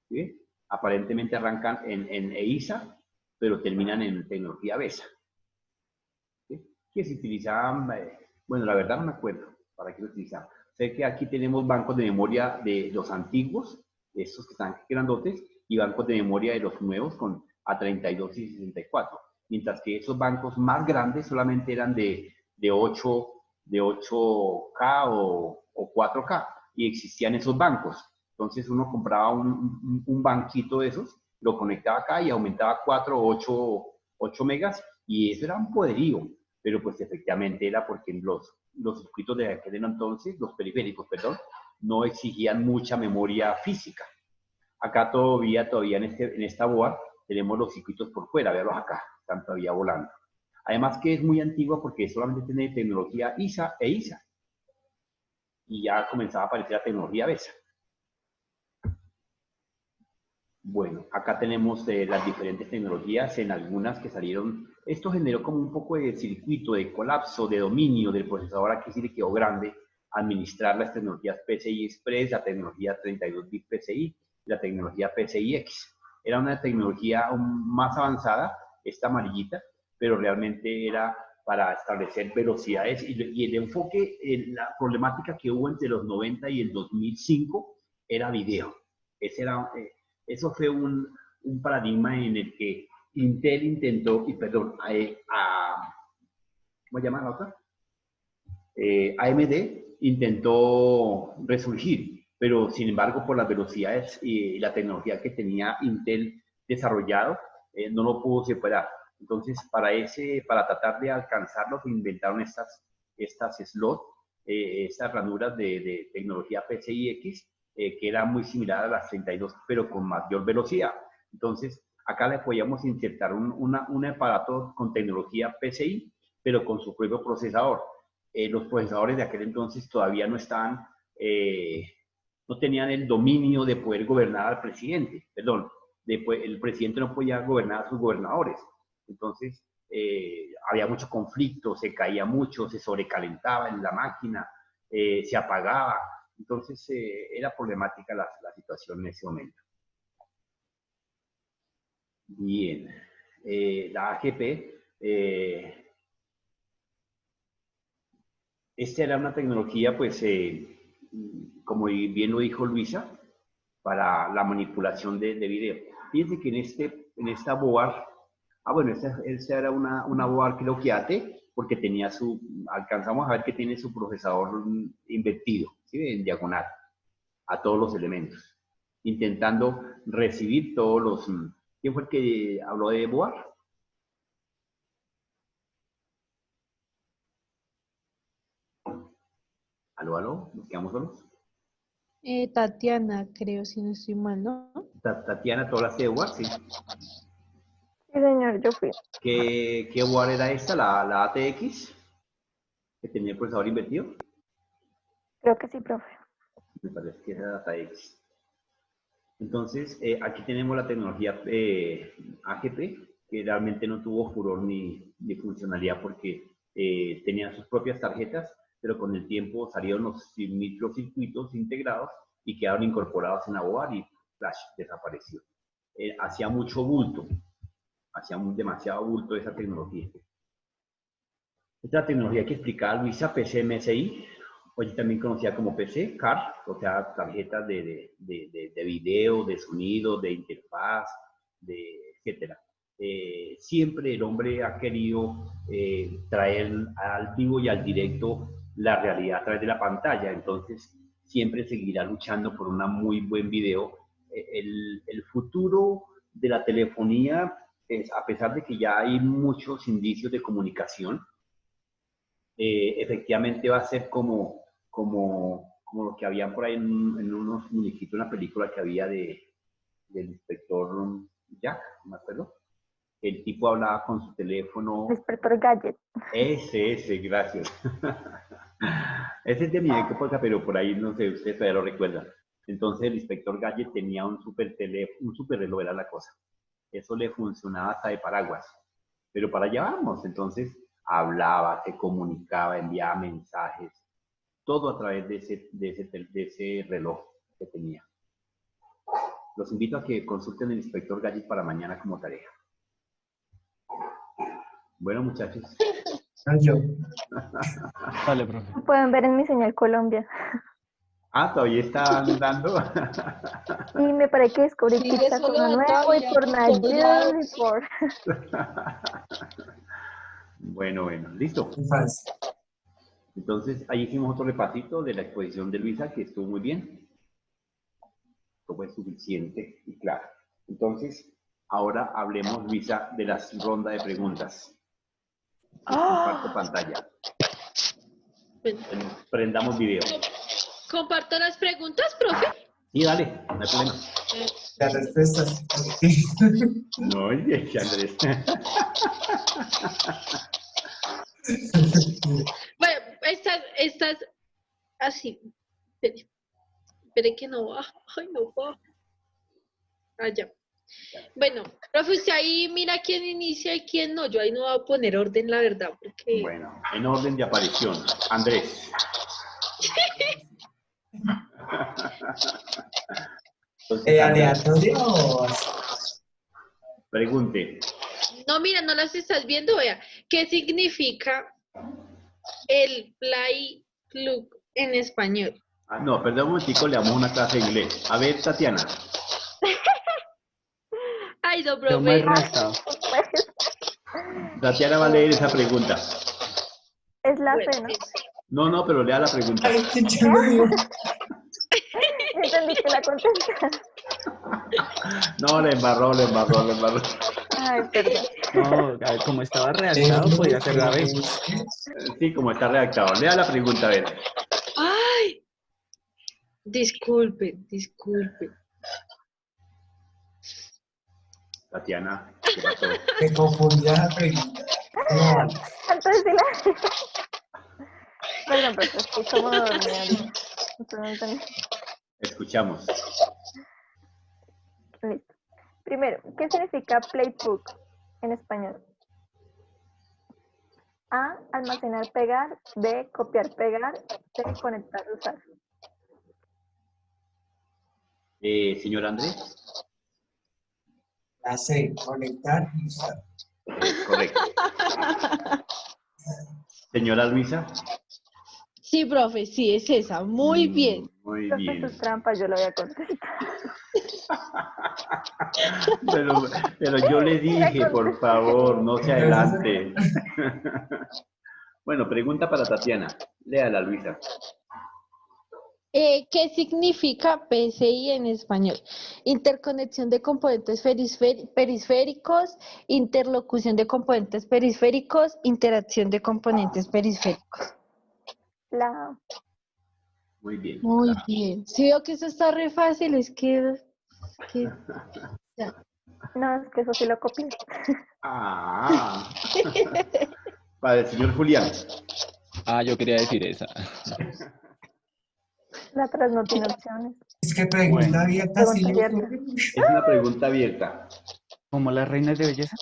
¿sí? Aparentemente arrancan en EISA, pero terminan en tecnología BESA. ¿Sí? ¿Qué se utilizaban? Bueno, la verdad no me acuerdo para qué lo utilizaban. Sé que aquí tenemos bancos de memoria de los antiguos, de estos que están grandotes, y bancos de memoria de los nuevos con A32 y 64. Mientras que esos bancos más grandes solamente eran de 8K o 4K, y existían esos bancos. Entonces uno compraba un banquito de esos, lo conectaba acá y aumentaba 4 o 8 megas, y eso era un poderío, pero pues efectivamente era porque los circuitos de aquel entonces, los periféricos, perdón, no exigían mucha memoria física. Acá todavía en esta board tenemos los circuitos por fuera, veanlos acá, están todavía volando. Además que es muy antigua porque solamente tiene tecnología ISA e ISA. Y ya comenzaba a aparecer la tecnología BESA. Bueno, acá tenemos las diferentes tecnologías, en algunas que salieron. Esto generó como un poco de circuito, de colapso, de dominio del procesador. Aquí sí le quedó grande administrar las tecnologías PCI Express, la tecnología 32-bit PCI, la tecnología PCI-X. Era una tecnología más avanzada, esta amarillita, pero realmente era para establecer velocidades y el enfoque, la problemática que hubo entre los 90 y el 2005 era video. Eso fue un paradigma en el que Intel intentó, ¿cómo se llama la otra? AMD intentó resurgir, pero sin embargo por las velocidades y la tecnología que tenía Intel desarrollado, no lo pudo superar. Entonces, para tratar de alcanzarlo, se inventaron estas slots, estas ranuras de tecnología PCI-X, que era muy similar a las 32, pero con mayor velocidad. Entonces, acá le podíamos insertar un aparato con tecnología PCI, pero con su propio procesador. Los procesadores de aquel entonces todavía no estaban, no tenían el dominio de poder gobernar al presidente, perdón, el presidente no podía gobernar a sus gobernadores. Entonces, había mucho conflicto, se caía mucho, se sobrecalentaba en la máquina, se apagaba. Entonces, era problemática la situación en ese momento. Bien, la AGP, esta era una tecnología, pues, como bien lo dijo Luisa, para la manipulación de video. Fíjense que en esta board, bueno, esta era una board creo que AT, porque tenía alcanzamos a ver que tiene su procesador invertido, ¿sí? En diagonal, a todos los elementos, intentando recibir todos los... ¿Quién fue el que habló de board? ¿Aló? ¿Nos quedamos solos? Tatiana, creo, si no estoy mal, ¿no? Tatiana, ¿tú hablaste de board? Sí. Sí, señor, yo fui. ¿Qué board era esta? ¿La ATX? ¿Que tenía el procesador invertido? Creo que sí, profe. Me parece que era ATX. Entonces, aquí tenemos la tecnología AGP, que realmente no tuvo furor ni funcionalidad porque tenían sus propias tarjetas, pero con el tiempo salieron los microcircuitos integrados y quedaron incorporados en la board y flash desapareció. Hacía mucho bulto, demasiado bulto esa tecnología. Esta tecnología que explicaba Luisa, PCMSI, hoy también conocida como PC, CAR, o sea, tarjetas de video, de sonido, de interfaz, etcétera. Siempre el hombre ha querido traer al vivo y al directo la realidad a través de la pantalla, entonces siempre seguirá luchando por un muy buen video. El futuro de la telefonía, a pesar de que ya hay muchos indicios de comunicación, efectivamente va a ser como lo que había por ahí en unos muñequitos, una película que había del inspector Jack, ¿me acuerdo? El tipo hablaba con su teléfono. Inspector Gadget. Ese, gracias. Ese es de mi época, pero por ahí no sé, ustedes todavía lo recuerdan. Entonces el inspector Gadget tenía un super reloj, era la cosa. Eso le funcionaba hasta de paraguas. Pero para allá vamos, entonces hablaba, se comunicaba, enviaba mensajes, todo a través de ese reloj que tenía. Los invito a que consulten el inspector Gadget para mañana como tarea. Bueno, muchachos. Yo. Vale, profe. Lo pueden ver en mi señal Colombia. Ah, todavía están dando. Y me parece que descubrí Sí, Pizza eso lo Zona dan Nuevo y todavía por por todos lados. Nayud y por... Bueno, listo. Fácil. Entonces, ahí hicimos otro repasito de la exposición de Luisa, que estuvo muy bien. Esto fue suficiente y claro. Entonces, ahora hablemos, Luisa, de la ronda de preguntas. Comparto pantalla. Prendamos video. ¿Comparto las preguntas, profe? Sí, dale, no hay problema. Las respuestas. No, Andrés. Bueno, estas, así. Espere que no va. Ay, no va. Allá. Bueno, profe, usted ahí mira quién inicia y quién no. Yo ahí no voy a poner orden, la verdad, porque... Bueno, en orden de aparición. Andrés. Entonces, ¿Aleatorio o así? pregunte. No, mira, no las estás viendo, vea. ¿Qué significa el Play Club en español? Ah, no, perdón un momentico, le damos una clase de inglés. A ver, Tatiana. Ay, no, Quedó mal profe. redactado. Tatiana va a leer esa pregunta. Es la Bueno, C, ¿no? No, pero lea la pregunta. Ay, qué chévere. Entendí que la contesta. No, le embarró. Ay, perdón. No, a ver, como estaba redactado, podía ser la B. Sí, como está redactado. Lea la pregunta, a ver. Ay, disculpe. Tatiana, ¿qué pasó? Me confundí la pregunta. No vale. Entonces sí la... Perdón, pero estoy como durmiendo. Entonces no entendí. Escuchamos. Listo. Primero, ¿qué significa playbook en español? A, almacenar, pegar. B, copiar, pegar. C, conectar, usar. Señor Andrés. La C, conectar y usar. Correcto. Señora Luisa. Sí, profe, sí, es esa. Muy bien. Muy Profe, bien. su trampa, yo lo voy a contestar. Pero yo le dije, por favor, no se adelante. Bueno, pregunta para Tatiana. Léala, Luisa. ¿Qué significa PCI en español? Interconexión de componentes periféricos, interlocución de componentes periféricos, interacción de componentes periféricos. La... Muy bien. Muy bien. Si veo que eso está re fácil, es que ya. No, es que eso sí lo copié. Ah. Para el señor Julián. Ah, yo quería decir esa. La atrás no tiene opciones. Es que pregunta abierta, Pregunta sí. abierta. Es una pregunta abierta. Como las reinas de belleza.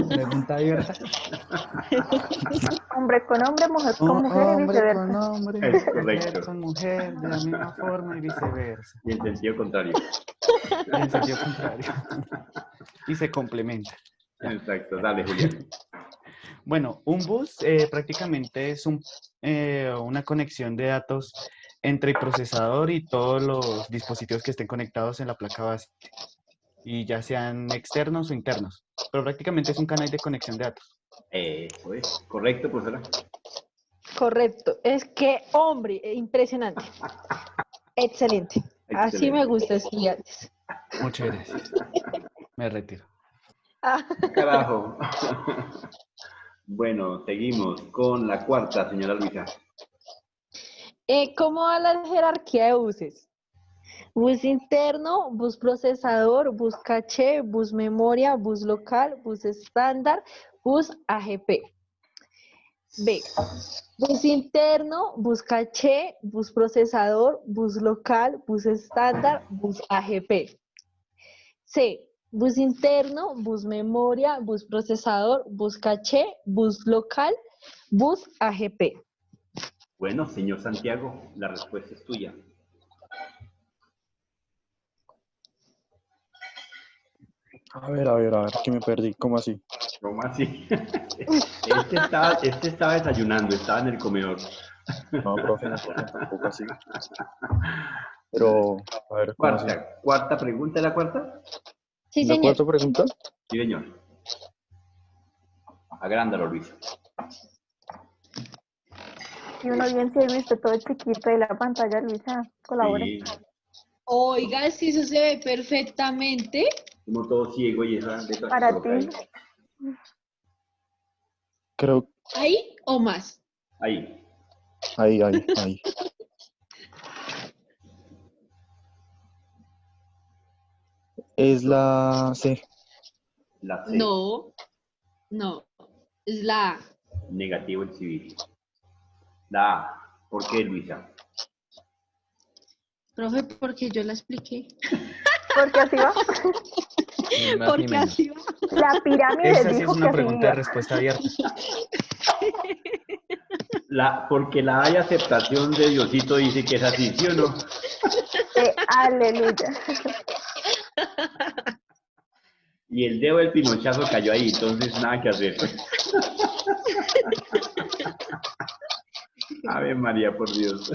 Pregunta abierta. Hombre con hombre, mujer con mujer y Hombre con viceversa. hombre, Es mujer correcto. con mujer, de la misma forma y viceversa. Y en sentido contrario. Y en sentido contrario. Y se complementa. Ya. Exacto. Dale, Julián. Bueno, un bus prácticamente es una conexión de datos entre el procesador y todos los dispositivos que estén conectados en la placa base, y ya sean externos o internos. Pero prácticamente es un canal de conexión de datos. Eso es. Correcto, profesora. Correcto. Es que, hombre, impresionante. Excelente. Así me Excelente. gusta, estudiantes. Muchas gracias. Me retiro. Ah, Carajo. Bueno, seguimos con la cuarta, señora Luisa. ¿Cómo va la jerarquía de buses? Bus interno, bus procesador, bus caché, bus memoria, bus local, bus estándar, bus AGP. B. Bus interno, bus caché, bus procesador, bus local, bus estándar, bus AGP. C. Bus interno, bus memoria, bus procesador, bus caché, bus local, bus AGP. Bueno, señor Santiago, la respuesta es tuya. A ver, que me perdí. ¿Cómo así? ¿Cómo así? Este estaba desayunando, estaba en el comedor. No, profe, tampoco así. Pero, a ver, ¿cómo así? Cuarta pregunta, ¿la cuarta? Sí, ¿La señor. cuarta pregunta? Sí, señor. Agrándalo, Luis. Y uno bien se viste todo chiquito de la pantalla, Luisa, colabora. Sí, Oiga, si eso se ve perfectamente. como todo ciego y esa letra que Para coloca ahí. ti. Creo, ¿Ahí o más? Ahí. ahí. Es la C. La C. No, no. Es la A. Negativo el civil. La A. ¿Por qué, Luisa? Profe, porque yo la expliqué. Porque así va. Ni más ni Porque menos. así va. La pirámide Esa sí es dijo que una así pregunta de iba. respuesta abierta. Porque la hay aceptación de Diosito dice que es así, ¿sí o no? Aleluya. Y el dedo del pinochazo cayó ahí, entonces nada que hacer. Ave María, por Dios.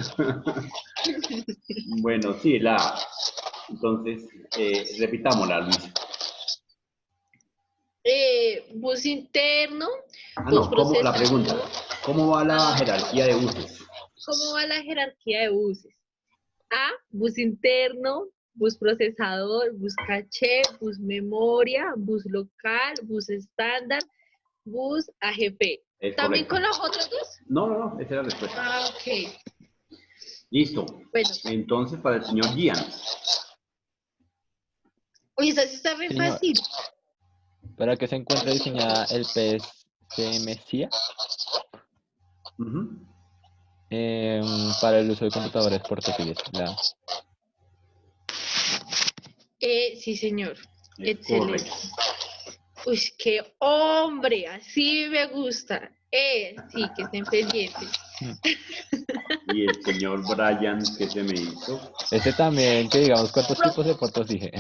Bueno, sí, la A. Entonces, repitámosla, Luis. Bus interno, No, bus la pregunta. procesador. ¿Cómo va la jerarquía de buses? ¿Cómo va la jerarquía de buses? A, bus interno, bus procesador, bus caché, bus memoria, bus local, bus estándar, bus AGP. Es ¿También correcto. con los otros dos? No, esa es la respuesta. Ah, ok. Listo. Bueno. Entonces, para el señor Gian. Oye, esa sí está re Señor. fácil. ¿Para qué se encuentra diseñada el PSMCIA? Ujú. Para el uso de computadores portátiles. Sí, señor. Es Excelente. correcto. Uy, qué hombre, así me gusta. Sí, que estén pendientes. Y el señor Brian, ¿qué se me hizo? Este también, que digamos, ¿cuántos tipos de fotos dije?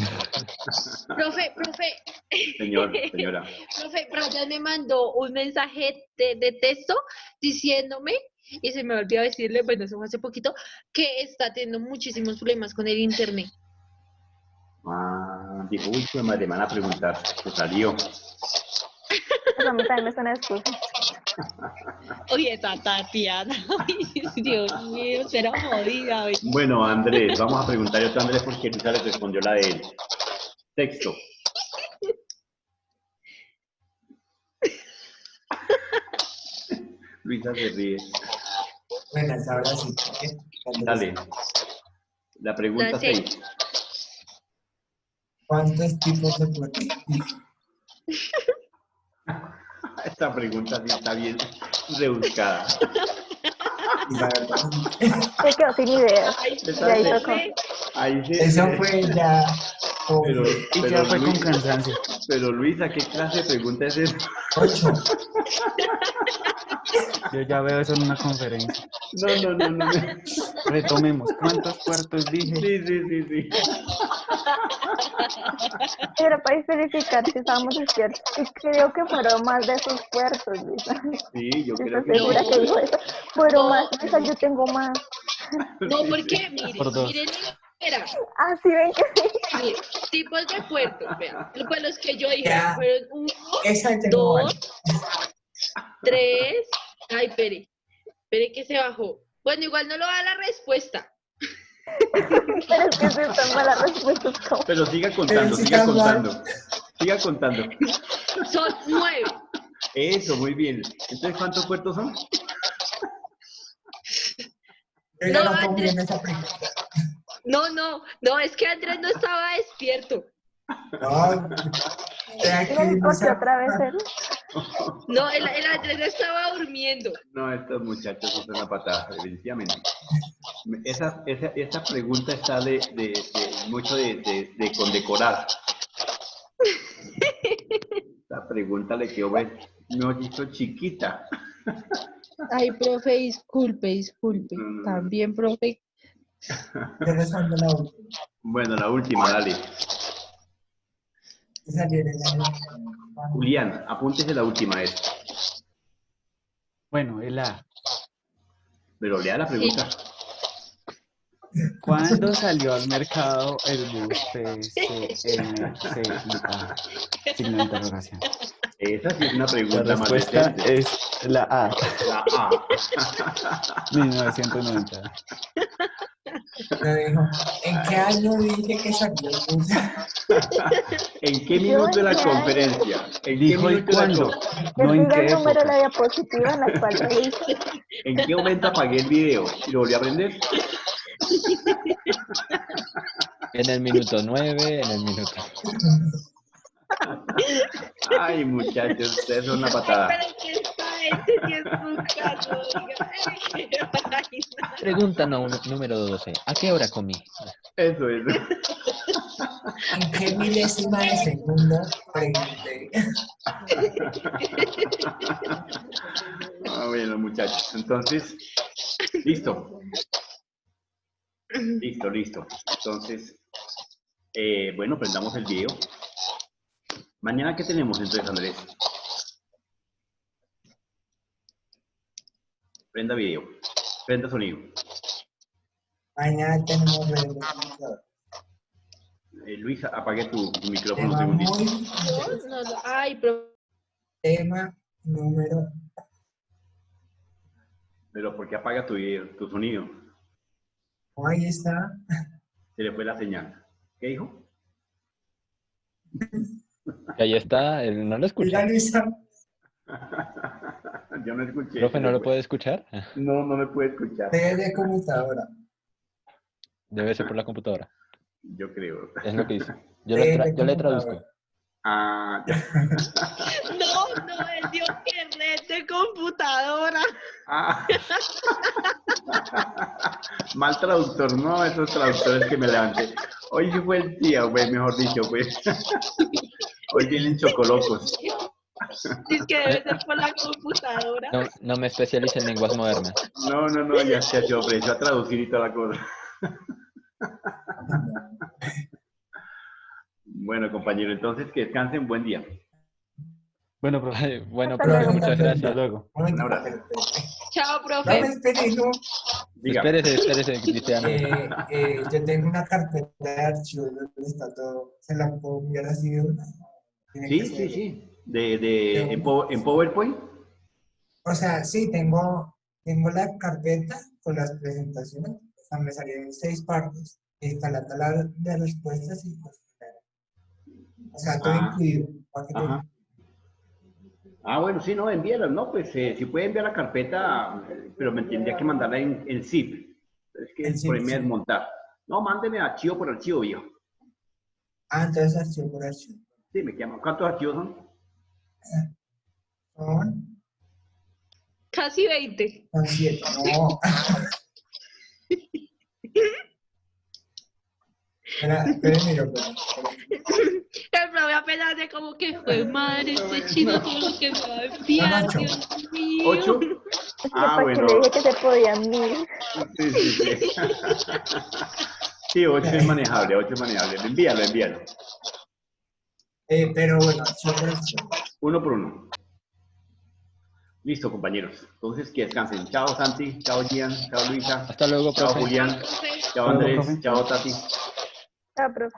Profe, Señora. profe, Brian me mandó un mensaje de texto diciéndome, y se me olvidó decirle, bueno, eso fue hace poquito, que está teniendo muchísimos problemas con el internet. Dijo, uy, pues madre, me van a preguntar. Se salió. Eso a mí también me suena excusa. Oye, esa Tatiana, ay, Dios mío, será jodida hoy. Bueno, Andrés, vamos a preguntarle a otro Andrés porque Luisa le respondió la de él. Texto. Luisa se ríe. Bueno, ahora sí. Dale. La pregunta La C. 6. ¿Cuántos tipos de proteínas? Esta pregunta sí está bien rebuscada. Y la verdad, Se quedó sin ideas. Ay, Y ahí tocó. Ahí sí. eso fue ya. Pero, Y pero ya fue con Luis, cansancio. pero Luisa, ¿qué clase de pregunta es esa? 8. Yo ya veo eso en una conferencia. No, no, no, no. No. Retomemos. ¿Cuántos cuartos dije? Sí, sí, sí, sí. Era para verificar si estábamos despiertos. Y creo que fueron más de esos puertos, Luisa. Sí, yo ¿Sí creo estás que segura sí. que dijo eso? Fueron No. más, Luisa, yo tengo más. No, porque miren, Por dos. miren, era, Ah, sí, ven que sí. miren, tipos de puertos, vean. Pues los que yo dije Ya. fueron 1, Esa tengo 2, mal. 3. Ay, espere que se bajó. Bueno, igual no lo da la respuesta. Pero es que se están malas respuestas. ¿Cómo? Pero siga Pero contando, sí siga está mal. contando. Siga contando. Son 9. Eso, muy bien. Entonces, ¿cuántos puertos son? Yo ya No, no confío en Andrés. esa pregunta. No, es que Andrés no estaba despierto. No, ya que ¿Y por qué esa- otra vez él? No, el Andrés estaba durmiendo. No, estos muchachos son una patada, definitivamente. Esa pregunta está mucho de condecorar. Esta pregunta le quedó, no hizo chiquita. Ay, profe, disculpe. Mm. También, profe. Yo respondo la última. Bueno, la última, dale. Esa viene en la- Julián, apúntese la última vez. Bueno, el A. Pero lea la pregunta. ¿Cuándo salió al mercado el bus PCMCIA? Signo de interrogación. Esa sí es una La pregunta más respuesta decente. es la A, La A. 1990. Me dijo, ¿en qué año dije que salió el bus? ¿En qué minuto de la ¿en qué conferencia? ¿En qué Dijo, ¿y minuto de la cuándo? conferencia? No, Él ¿en diga qué el número de la época? diapositiva en la cual realiza. ¿En qué momento apagué el video? ¿Y lo volví a aprender? En el minuto 9, en el minuto... Ay, muchachos, ustedes son una patada. Pero que esta gente sí es un caso, oiga. Ay, Pregunta número 12. ¿A qué hora comí? Eso es. ¿En qué milésima de segundo pregunté? Bueno, muchachos, entonces, listo. Listo. Entonces, bueno, prendamos el video. Mañana, ¿qué tenemos entonces, Andrés? Prenda video. Prenda sonido. Mañana tenemos redes. Luisa, apague tu micrófono un Tema segundito. muy no. Ay, profe. tema número. Pero ¿por qué apaga tu sonido? Ahí está. Se le fue la señal. ¿Qué dijo? Que ahí está, él no lo Oiga, escucha. Luisa, Yo no escuché. ¿Profe se no le lo fue. puede escuchar? No, no me puede escuchar. de computadora. Debe ser por la computadora. Yo creo. Es lo que dice. Yo De le computadora. traduzco. Ah, ya. No, él dio que red de computadora. Ah. Mal traductor, no, esos traductores que me levanté. Hoy sí fue el día, güey, mejor dicho, pues. Hoy vienen chocolocos. Es que debe ser por la computadora. No me especialice en lenguas modernas. No, ya se ofreció a traducir y toda la cosa. Bueno, compañero, entonces que descansen, buen día. Bueno, profe, Ay, bueno, Hasta profe, luego. muchas hasta gracias. luego. Un abrazo. momento. Chao, No profe. me esperé, no. Diga. Espérese, Cristiano. Yo tengo una carpeta de archivos donde está todo. Se la puedo enviar así de una. Tiene que ser- Sí. En PowerPoint. O sea, sí, tengo la carpeta con las presentaciones. O sea, me salieron 6 partes. Está la tabla de respuestas y pues, o sea, todo Ah, incluido. Para que Ajá. Ah, bueno, sí, no, envíalas, ¿no? Pues si puede enviar la carpeta, pero me tendría que mandarla en zip. Es que En zip, por ahí me sí. desmontar. No, mándeme archivo por archivo, viejo. Entonces archivo por archivo. Sí, me llama. ¿Cuántos archivos son? Son Casi 20. Son 7. No. Espérenme, yo. El profe apenas de como que fue madre, este chino todo lo que me va a enviar, Son 8. Dios mío. 8. Ah, ¿Para que bueno. le dije que se podían 1000? Sí, sí, sí. Sí, 8 es manejable, 8 es manejable. Envíalo, envíalo. Pero bueno, sobre eso. Uno por uno. Listo, compañeros. Entonces, que descansen. Chao, Santi. Chao, Gian. Chao, Luisa. Hasta luego, Chao, profe. Julián. Profe. Chao, Hasta luego, Andrés. profe. Chao, Tati. Ah, profe.